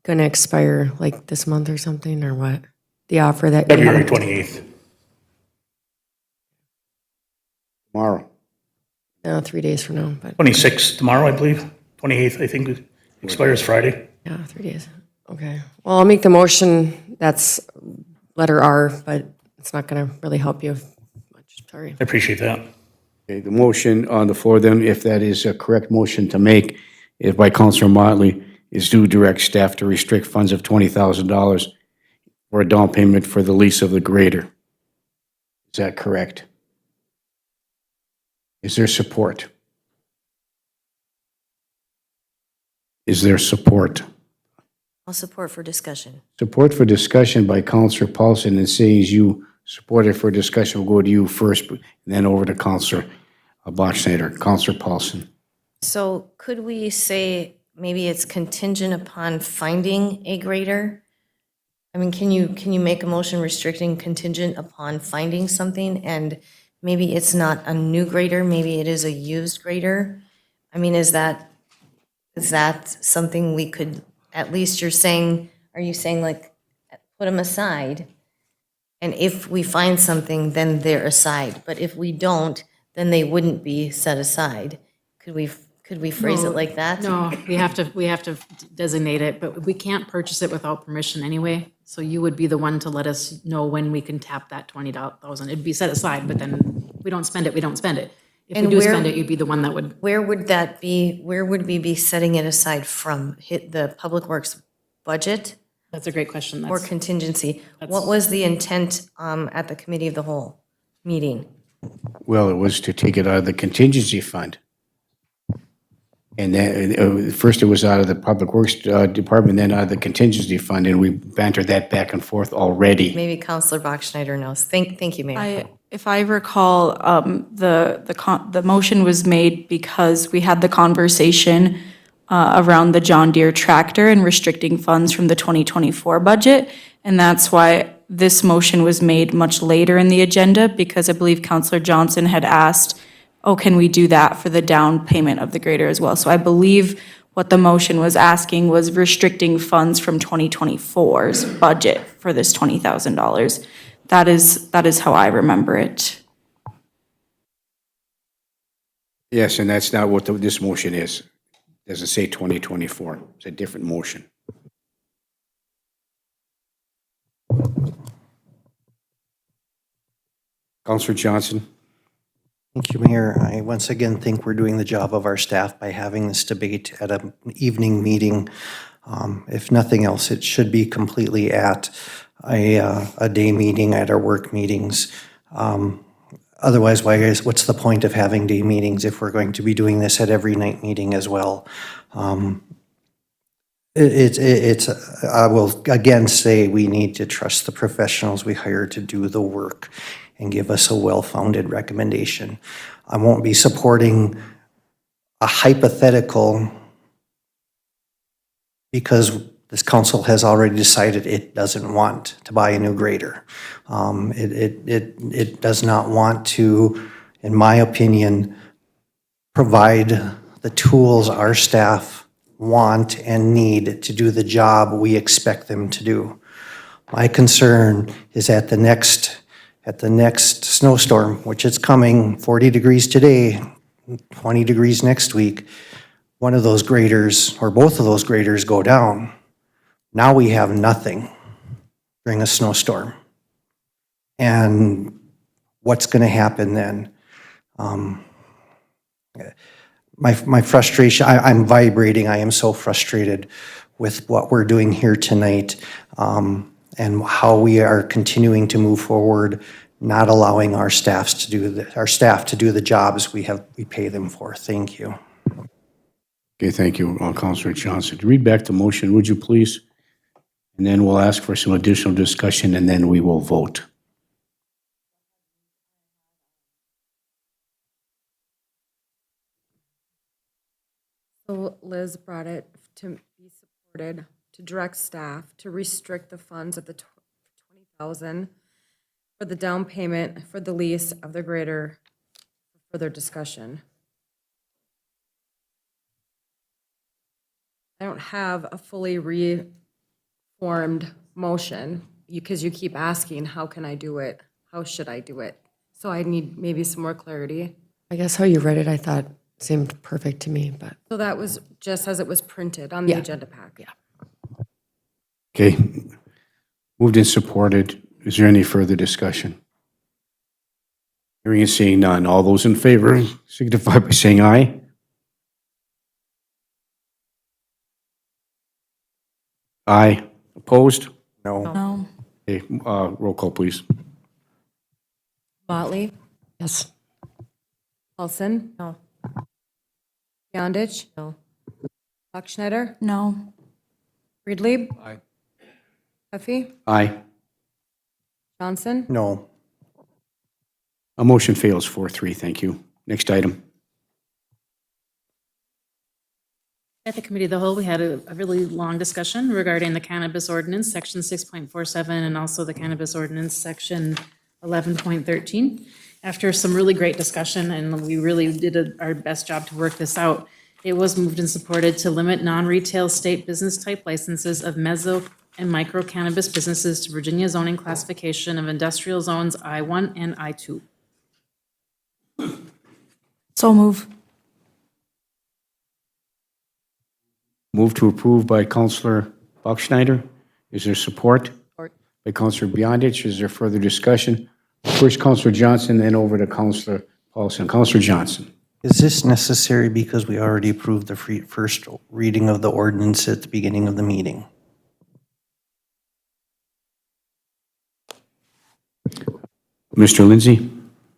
gonna expire, like this month or something, or what? the offer that you February have. 28th. Tomorrow. 3 days from now, but 26th tomorrow, I believe. 28th, I think, expires Friday. yeah, 3 days. Okay. Well, I'll make the motion. That's letter R, but it's not going to really help you much. Sorry. I appreciate that. Okay, the motion on the floor then, if that is a correct motion to make, is by Counselor Motley, is to direct staff to restrict funds of $20,000 for a down payment for the lease of the grader. Is that correct? Is there support? Is there support? I'll support for discussion. Support for discussion by Counselor Paulson, and seeing as you supported for discussion, we'll go to you first, and then over to Counselor Bachschnider. Counselor Paulson. So could we say maybe it's contingent upon finding a grader? I mean, can you make a motion restricting contingent upon finding something? And maybe it's not a new grader, maybe it is a used grader? I mean, is that something we could, at least are you saying like, put them aside? And if we find something, then they're aside. But if we don't, then they wouldn't be set aside. Could we phrase it like that? No, we have to designate it, but we can't purchase it without permission anyway. So you would be the one to let us know when we can tap that 20,000. It'd be set aside, but then we don't spend it, we don't spend it. If we And do where- spend it, you'd be the one that would. Where would that be, where would we be setting it aside from? Hit the Public Works budget That's a great question. or contingency? What was the intent at the Committee of the Whole meeting? Well, it was to take it out of the contingency fund. And then, first it was out of the Public Works Department, then out of the contingency fund, and we bantered that back and forth already. Maybe Counselor Bachschnider knows. Thank you, Mayor. If I recall, the motion was made because we had the conversation around the John Deere tractor and restricting funds from the 2024 budget. And that's why this motion was made much later in the agenda, because I believe Counselor Johnson had asked, oh, can we do that for the down payment of the grader as well? So I believe what the motion was asking was restricting funds from 2024's budget for this $20,000. That is how I remember it. Yes, and that's not what this motion is. It doesn't say 2024. It's a different motion. Counselor Johnson? Thank you, Mayor. I once again think we're doing the job of our staff by having this debate at an evening meeting. If nothing else, it should be completely at a day meeting, at our work meetings. Otherwise, what's the point of having day meetings if we're going to be doing this at every night meeting as well? I will again say we need to trust the professionals we hire to do the work and give us a well-founded recommendation. I won't be supporting a hypothetical because this council has already decided it doesn't want to buy a new grader. It does not want to, in my opinion, provide the tools our staff want and need to do the job we expect them to do. My concern is at the next snowstorm, which is coming, 40 degrees today, 20 degrees next week, one of those graders or both of those graders go down. Now we have nothing during a snowstorm. And what's going to happen then? My frustration, I'm vibrating. I am so frustrated with what we're doing here tonight and how we are continuing to move forward, not allowing our staff to do the jobs we pay them for. Thank you. Okay, thank you, Counselor Johnson. Read back the motion, would you please? And then we'll ask for some additional discussion, and then we will vote. So Liz brought it to be supported, to direct staff to restrict the funds at the 20,000 for the down payment for the lease of the grader for further discussion. I don't have a fully reformed motion because you keep asking, how can I do it? How should I do it? So I need maybe some more clarity. I guess how you read it, I thought seemed perfect to me, but So that was just as it was printed on the Yeah. agenda pack. Yeah. Okay. Moved and supported. Is there any further discussion? Hearing and seeing none. All those in favor signify by saying aye. Aye. Opposed? No. No. Okay, roll call, please. Motley, yes. Paulson. No. Beyondich. No. Buckschneider, No. Friedlieb. Aye. Huffy, Aye. Johnson. No. A motion fails 4-3. Thank you. Next item. At the Committee of the Whole, we had a really long discussion regarding the cannabis ordinance, section 6.47, and also the cannabis ordinance, section 11.13. After some really great discussion, and we really did our best job to work this out, it was moved and supported to limit non-retail state business type licenses of mezzo and micro cannabis businesses to Virginia zoning classification of industrial zones I-1 and I-2. So move. Move to approve by Counselor Bachschnider. Is there support? Support. By Counselor Beyondich. Is there further discussion? First, Counselor Johnson, then over to Counselor Paulson. Counselor Johnson. Is this necessary because we already approved the first reading of the ordinance at the beginning of the meeting? Mr. Lindsay?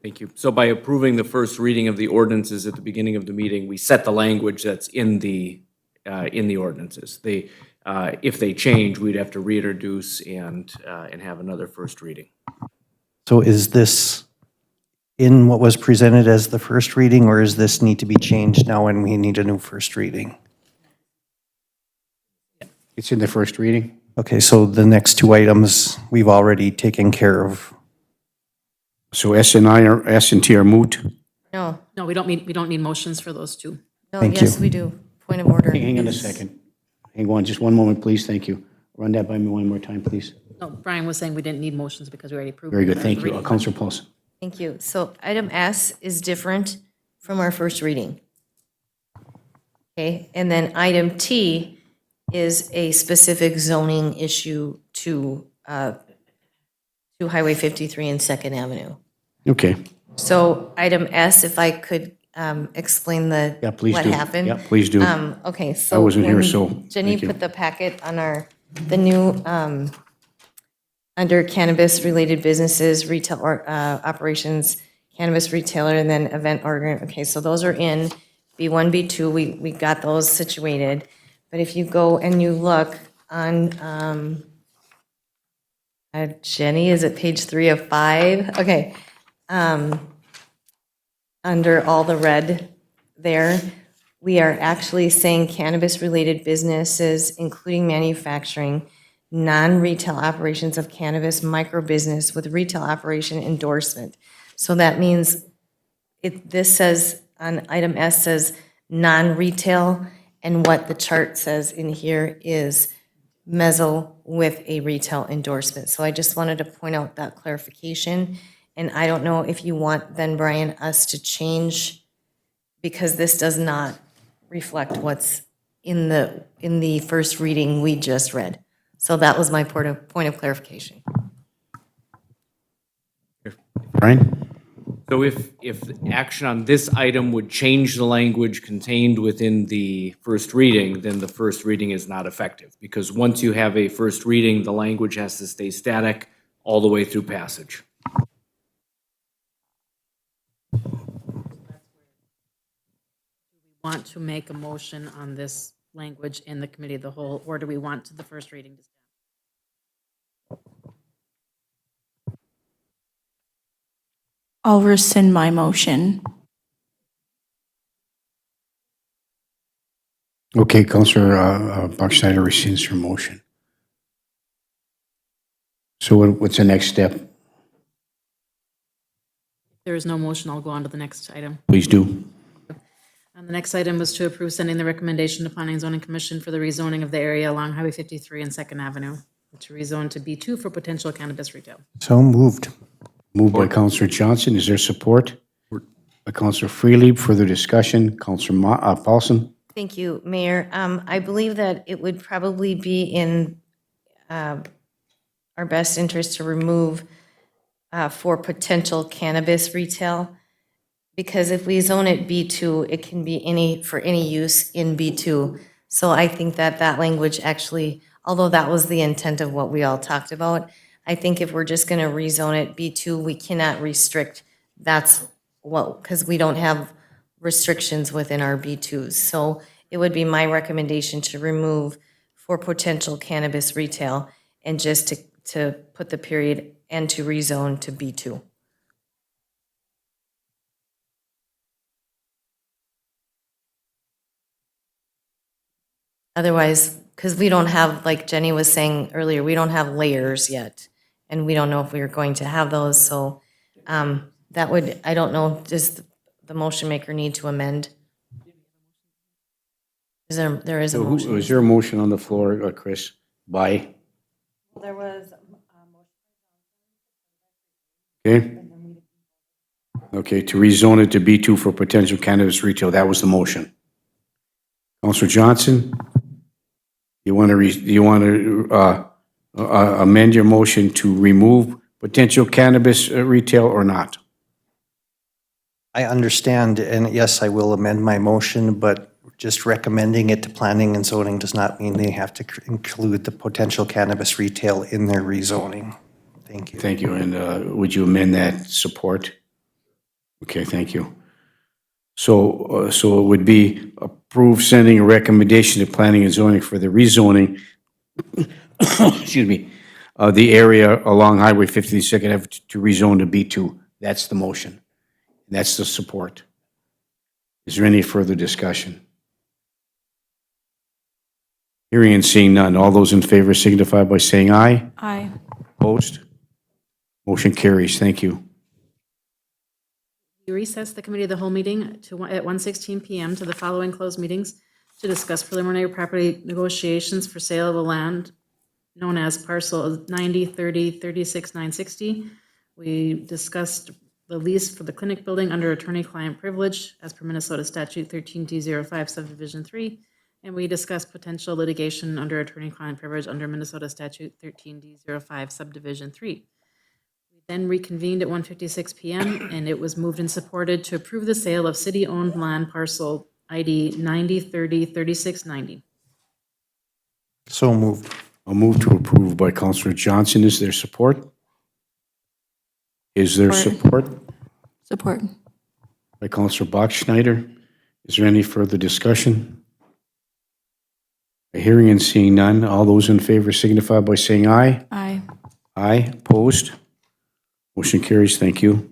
Thank you. So by approving the first reading of the ordinances at the beginning of the meeting, we set the language that's in the ordinances. They, if they change, we'd have to reintroduce and have another first reading. So is this in what was presented as the first reading, or does this need to be changed now and we need a new first reading? It's in the first reading. Okay, so the next two items we've already taken care of. So S and T are moot. No, No, we don't need motions for those two. no, Thank yes, you. we do. Point of order. Hang on a second. Hang on, just one moment, please. Thank you. Run that by me one more time, please. No, Brian was saying we didn't need motions because we already approved. Very good, the thank you. reading. Counselor Paulson. Thank you. So item S is different from our first reading. Okay, and then item T is a specific zoning issue to Highway 53 and Second Avenue. Okay. So item S, if I could explain Yeah, please what do. happened. Yeah, please do. Okay, so. I wasn't here, when so Jenny thank you. put the packet on the new, under cannabis-related businesses, retail or operations, cannabis retailer, and then event organ. Okay, so those are in B1, B2. We got those situated. But if you go and you look on, Jenny, is it page 3 of 5? Okay. Under all the red there, we are actually saying cannabis-related businesses, including manufacturing, non-retail operations of cannabis micro-business with retail operation endorsement. So that means this says, on item S says non-retail, and what the chart says in here is mezzo with a retail endorsement. So I just wanted to point out that clarification. And I don't know if you want then, Brian, us to change, because this does not reflect what's in the first reading we just read. So that was my point of clarification. Brian? So if action on this item would change the language contained within the first reading, then the first reading is not effective. Because once you have a first reading, the language has to stay static all the way through passage. Want to make a motion on this language in the Committee of the Whole, or do we want the first reading to stand? I'll rescind my motion. Okay, Counselor Bachschnider rescinds her motion. So what's the next step? If there is no motion, I'll go on to the next item. Please do. And the next item was to approve sending the recommendation to Planning and Zoning Commission for the rezoning of the area along Highway 53 and Second Avenue. to rezone to B2 for potential cannabis retail. So moved. Moved by Counselor Johnson. Is there support? By Counselor Freely. Further discussion. Counselor Paulson. Thank you, Mayor. I believe that it would probably be in our best interest to remove for potential cannabis retail, because if we zone it B2, it can be for any use in B2. So I think that that language actually, although that was the intent of what we all talked about, I think if we're just going to rezone it B2, we cannot restrict, because we don't have restrictions within our B2s. So it would be my recommendation to remove for potential cannabis retail and just to put the period and to rezone to B2. Otherwise, because we don't have, like Jenny was saying earlier, we don't have layers yet, and we don't know if we are going to have those, so that would, I don't know, does the motion maker need to amend? There is a motion. Is there a motion on the floor, Chris? By? There was Okay. Okay, to rezone it to B2 for potential cannabis retail. That was the motion. Counselor Johnson? You want to amend your motion to remove potential cannabis retail or not? I understand, and yes, I will amend my motion, but just recommending it to planning and zoning does not mean they have to include the potential cannabis retail in their rezoning. Thank you. Thank you. And would you amend that support? Okay, thank you. So it would be approve sending a recommendation to planning and zoning for the rezoning, excuse me, the area along Highway 52nd Ave to rezone to B2. That's the motion. That's the support. Is there any further discussion? Hearing and seeing none. All those in favor signify by saying aye. Aye. Opposed? Motion carries. Thank you. We recess the committee of the whole meeting at 1:16 PM to the following closed meetings to discuss preliminary property negotiations for sale of the land known as parcel 90, 30, 36, 960. We discussed the lease for the clinic building under attorney-client privilege as per Minnesota Statute 13D05 Subdivision 3. And we discussed potential litigation under attorney-client privilege under Minnesota Statute 13D05 Subdivision 3. Then reconvened at 1:56 PM, and it was moved and supported to approve the sale of city-owned land parcel ID 90, 30, 36, 90. So moved. A move to approve by Counselor Johnson. Is there support? Is there support? Support. By Counselor Bachschneider. Is there any further discussion? Hearing and seeing none. All those in favor signify by saying aye. Aye. Aye. Opposed? Motion carries. Thank you.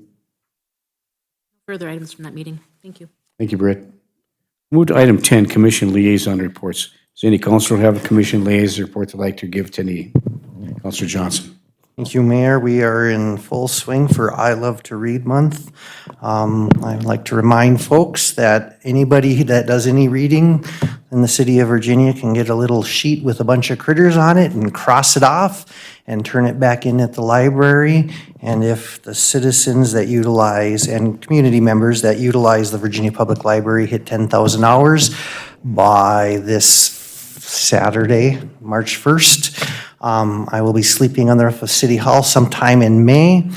Further items from that meeting. Thank you. Thank you, Brett. Move to item 10, Commission Liaison Reports. Does any councilor have a Commission Liaison report they'd like to give to any? Counselor Johnson. Thank you, Mayor. We are in full swing for I Love to Read Month. I'd like to remind folks that anybody that does any reading in the city of Virginia can get a little sheet with a bunch of critters on it and cross it off and turn it back in at the library. And if the citizens that utilize and community members that utilize the Virginia Public Library hit 10,000 hours by this Saturday, March 1st, I will be sleeping on the roof of City Hall sometime in May.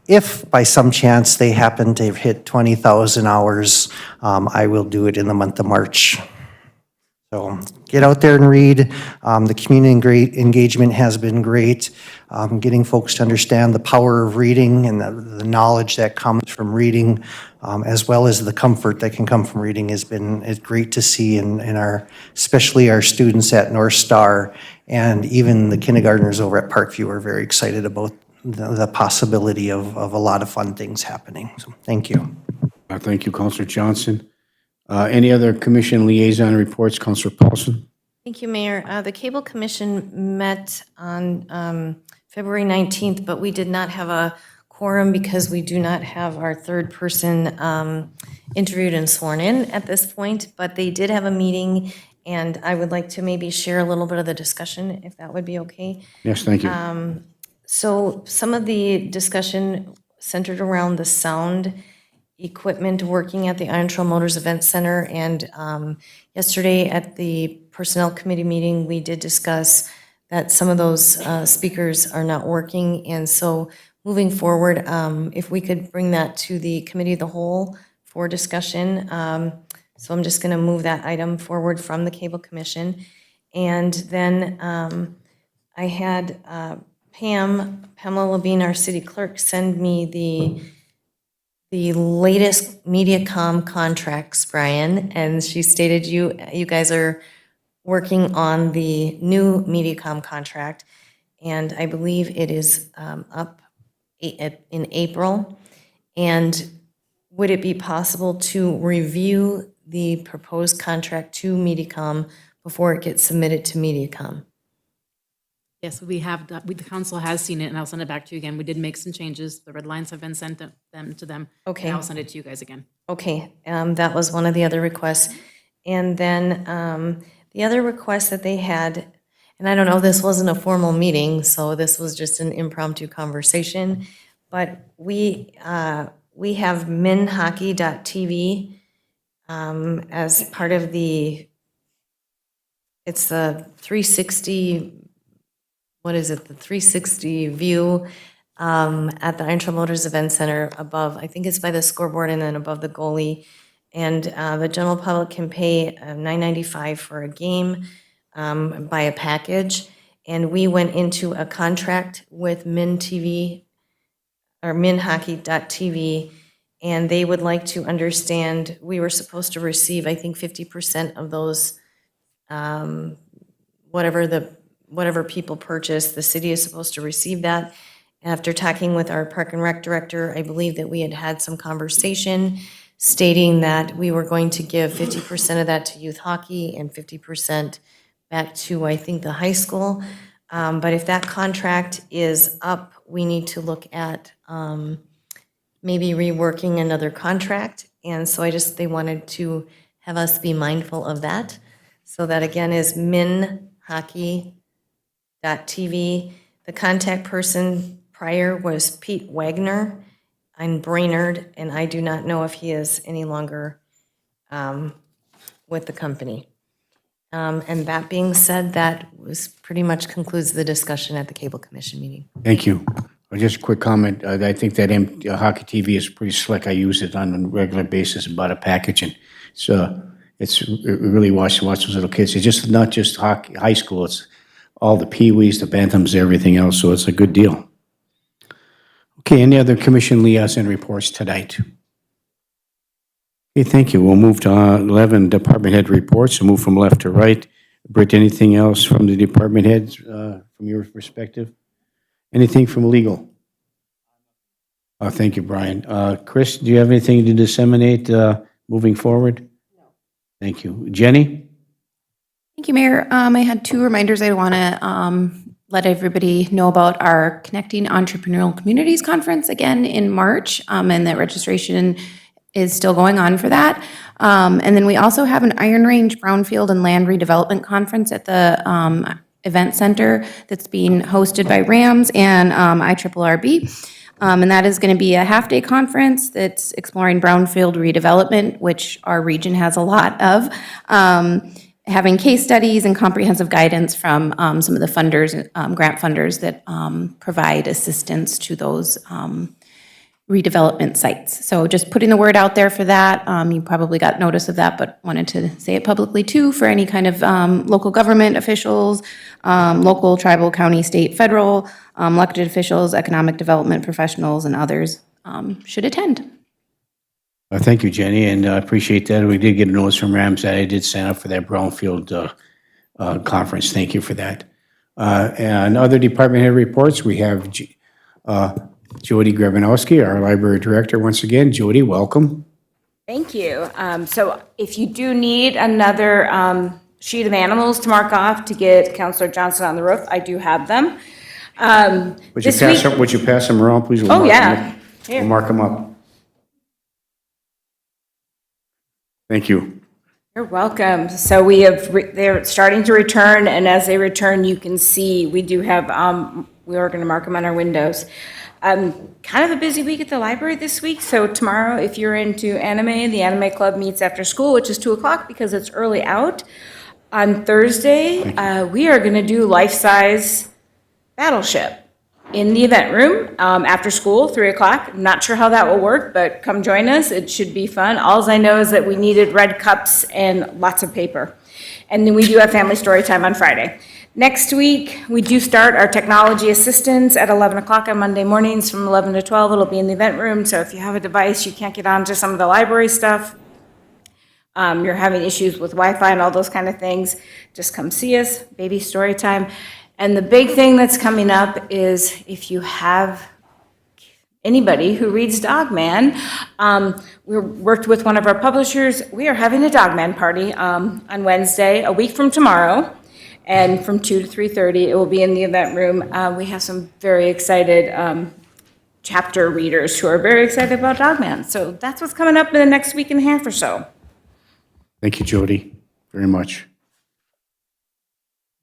If by some chance they happen to hit 20,000 hours, I will do it in the month of March. So get out there and read. The community engagement has been great. Getting folks to understand the power of reading and the knowledge that comes from reading, as well as the comfort that can come from reading it's great to see in our, especially our students at North Star and even the kindergartners over at Parkview are very excited about the possibility of a lot of fun things happening. So thank you. Thank you, Counselor Johnson. Any other Commission Liaison reports? Counselor Paulson. Thank you, Mayor. The Cable Commission met on February 19th, but we did not have a quorum because we do not have our third person interviewed and sworn in at this point, but they did have a meeting And I would like to maybe share a little bit of the discussion, if that would be okay. Yes, thank you. So some of the discussion centered around the sound equipment working at the Iron Trail Motors Event Center. And yesterday at the Personnel Committee meeting, we did discuss that some of those speakers are not working. And so moving forward, if we could bring that to the Committee of the Whole for discussion. So I'm just going to move that item forward from the Cable Commission. And then I had Pamela Levine, our city clerk, send me the latest MediaCom contracts, Brian, and she stated you guys are working on the new MediaCom contract, and I believe it is up in April. And would it be possible to review the proposed contract to MediaCom before it gets submitted to MediaCom? Yes, we have, the council has seen it, and I'll send it back to you again. We did make some changes. The red lines have been sent to them. Okay. And I'll send it to you guys again. Okay, that was one of the other requests. And then the other request that they had, and I don't know, this wasn't a formal meeting, so this was just an impromptu conversation, but we have minhockey.tv as part of it's the 360, what is it, the 360 view at the Iron Trail Motors Event Center above, I think it's by the scoreboard and then above the goalie. And the general public can pay $9.95 for a game, buy a package. And we went into a contract with MinTV, or minhockey.tv, and they would like to understand, we were supposed to receive, I think, 50% of those, whatever people purchase, the city is supposed to receive that. After talking with our Park and Rec director, I believe that we had had some conversation stating that we were going to give 50% of that to youth hockey and 50% back to, I think, the high school. But if that contract is up, we need to look at maybe reworking another contract. And so they wanted to have us be mindful of that. So that again is minhockey.tv. The contact person prior was Pete Wagner in Brainerd, and I do not know if he is any longer with the company. And that being said, that was pretty much concludes the discussion at the Cable Commission meeting. Thank you. Just a quick comment. I think that Hockey TV is pretty slick. I use it on a regular basis, about a package, and it really watch those little kids. It's just not just hockey, high school. It's all the peewees, the bantams, everything else. So it's a good deal. Okay. Any other commission liaison reports tonight? Okay. Thank you. We'll move to 11 department head reports. We'll move from left to right. Britt, anything else from the department heads from your perspective? Anything from legal? Thank you, Brian. Chris, do you have anything to disseminate moving forward? No. Thank you. Jenny? Thank you, Mayor. I had two reminders I want to let everybody know about our Connecting Entrepreneurial Communities Conference again in March, and that registration is still going on for that. And then we also have an Iron Range Brownfield and Land Redevelopment Conference at the Event Center that's being hosted by RAMS and IRRB. And that is going to be a half-day conference that's exploring brownfield redevelopment, which our region has a lot of, having case studies and comprehensive guidance from some of the funders, grant funders that provide assistance to those redevelopment sites. So just putting the word out there for that. You probably got notice of that, but wanted to say it publicly too for any kind of local government officials, local, tribal, county, state, federal, elected officials, economic development professionals, and others should attend. Thank you, Jenny, and I appreciate that. We did get a notice from Rams that I did sign up for that Brownfield conference. Thank you for that. And other department head reports, we have Jody Grabanowski, our library director. Once again, Jody, welcome. Thank you. So if you do need another sheet of animals to mark off to get Councilor Johnson on the roof, I do have them. Would you pass them around, please? Oh, yeah. We'll mark them up. Thank you. You're welcome. So we have, they're starting to return, and as they return, you can see, we do have, we are gonna mark them on our windows. Kind of a busy week at the library this week, so tomorrow, if you're into anime, the anime club meets after school, which is 2:00 because it's early out. On Thursday, we are gonna do life-size Battleship in the event room, after school, 3:00. Not sure how that will work, but come join us. It should be fun. Alls I know is that we needed red cups and lots of paper. And then we do have family story time on Friday. Next week, we do start our technology assistance at 11:00 on Monday mornings from 11 to 12. It'll be in the event room, so if you have a device, you can't get onto some of the library stuff, you're having issues with Wi-Fi and all those kind of things, just come see us, baby story time. And the big thing that's coming up is if you have anybody who reads Dogman, we worked with one of our publishers, we are having a Dogman party on Wednesday, a week from tomorrow, and from 2 to 3:30, it will be in the event room. We have some very excited chapter readers who are very excited about Dogman. So that's what's coming up in the next week and a half or so. Thank you, Jody, very much.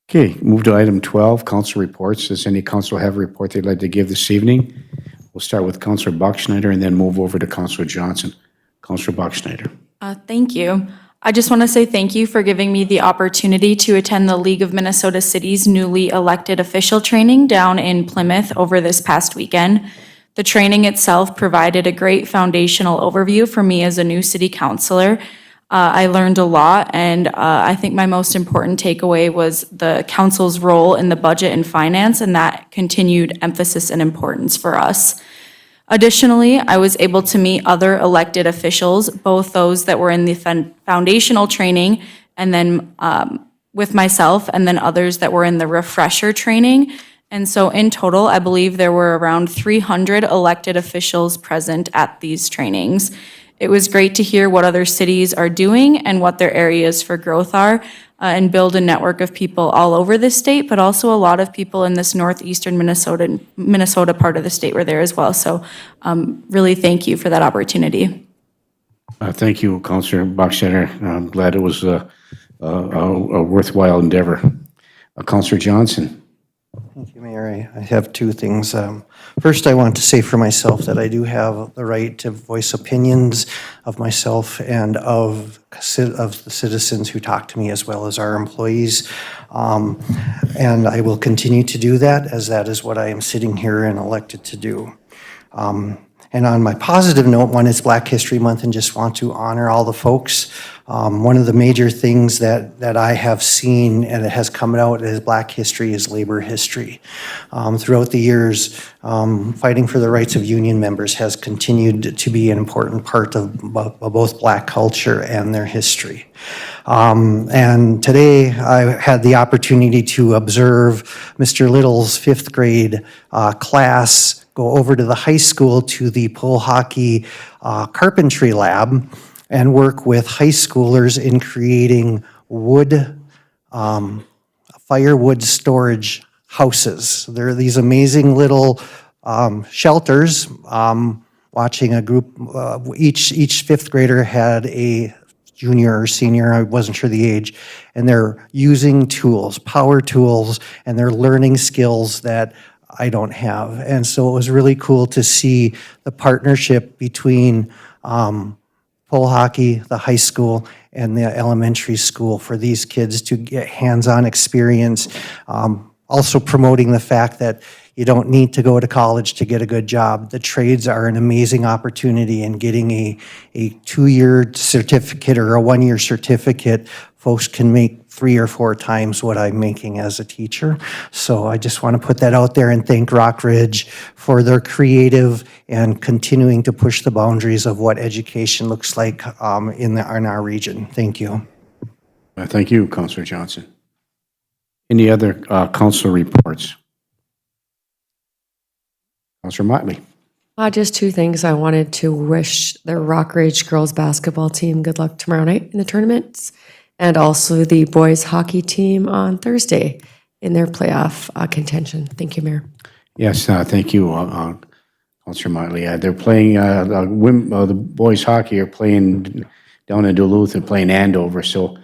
Okay, move to item 12, council reports. Does any council have a report they'd like to give this evening? We'll start with Councilor Bachschnider and then move over to Councilor Johnson. Councilor Bachschnider. Thank you. I just want to say thank you for giving me the opportunity to attend the League of Minnesota Cities newly elected official training down in Plymouth over this past weekend. The training itself provided a great foundational overview for me as a new city councilor. I learned a lot, and I think my most important takeaway was the council's role in the budget and finance, and that continued emphasis and importance for us. Additionally, I was able to meet other elected officials, both those that were in the foundational training and then with myself, and then others that were in the refresher training. And so in total, I believe there were around 300 elected officials present at these trainings. It was great to hear what other cities are doing and what their areas for growth are, and build a network of people all over the state, but also a lot of people in this northeastern Minnesota part of the state were there as well. So really thank you for that opportunity. Thank you, Councilor Bachschnider. I'm glad it was a worthwhile endeavor. Councilor Johnson. Thank you, Mayor. I have two things. First, I want to say for myself that I do have the right to voice opinions of myself and of the citizens who talk to me, as well as our employees. And I will continue to do that, as that is what I am sitting here and elected to do. And on my positive note, one is Black History Month, and just want to honor all the folks. One of the major things that I have seen, and it has come out as Black history, is labor history. Throughout the years, fighting for the rights of union members has continued to be an important part of both Black culture and their history. And today I had the opportunity to observe Mr. Little's 5th grade class go over to the high school to the pole hockey carpentry lab and work with high schoolers in creating firewood storage houses. There are these amazing little shelters. Watching a group, each 5th grader had a junior or senior, I wasn't sure the age, and they're using tools, power tools, and they're learning skills that I don't have. And so it was really cool to see the partnership between pole hockey, the high school, and the elementary school for these kids to get hands-on experience. Also promoting the fact that you don't need to go to college to get a good job. The trades are an amazing opportunity, and getting a 2-year certificate or a 1-year certificate, folks can make 3 or 4 times what I'm making as a teacher. So I just want to put that out there and thank Rockridge for their creative and continuing to push the boundaries of what education looks like in our region. Thank you. Thank you, Councilor Johnson. Any other council reports? Councilor Motley. Just 2 things. I wanted to wish the Rockridge girls basketball team good luck tomorrow night in the tournaments, and also the boys hockey team on Thursday in their playoff contention. Thank you, Mayor. Yes, thank you, Councilor Motley. They're playing, the boys hockey are playing down in Duluth and playing Andover. So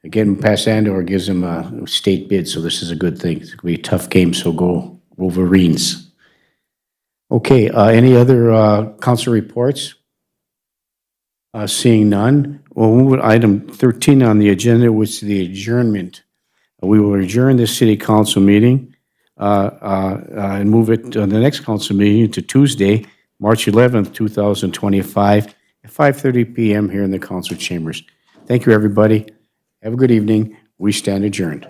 getting past Andover gives them a state bid, so this is a good thing. It's going to be a tough game, so go Wolverines. Okay, any other council reports? Seeing none, we'll move to item 13 on the agenda, which is the adjournment. We will adjourn this city council meeting and move it to the next council meeting to Tuesday, March 11th, 2025, at 5:30 PM here in the council chambers. Thank you, everybody. Have a good evening. We stand adjourned.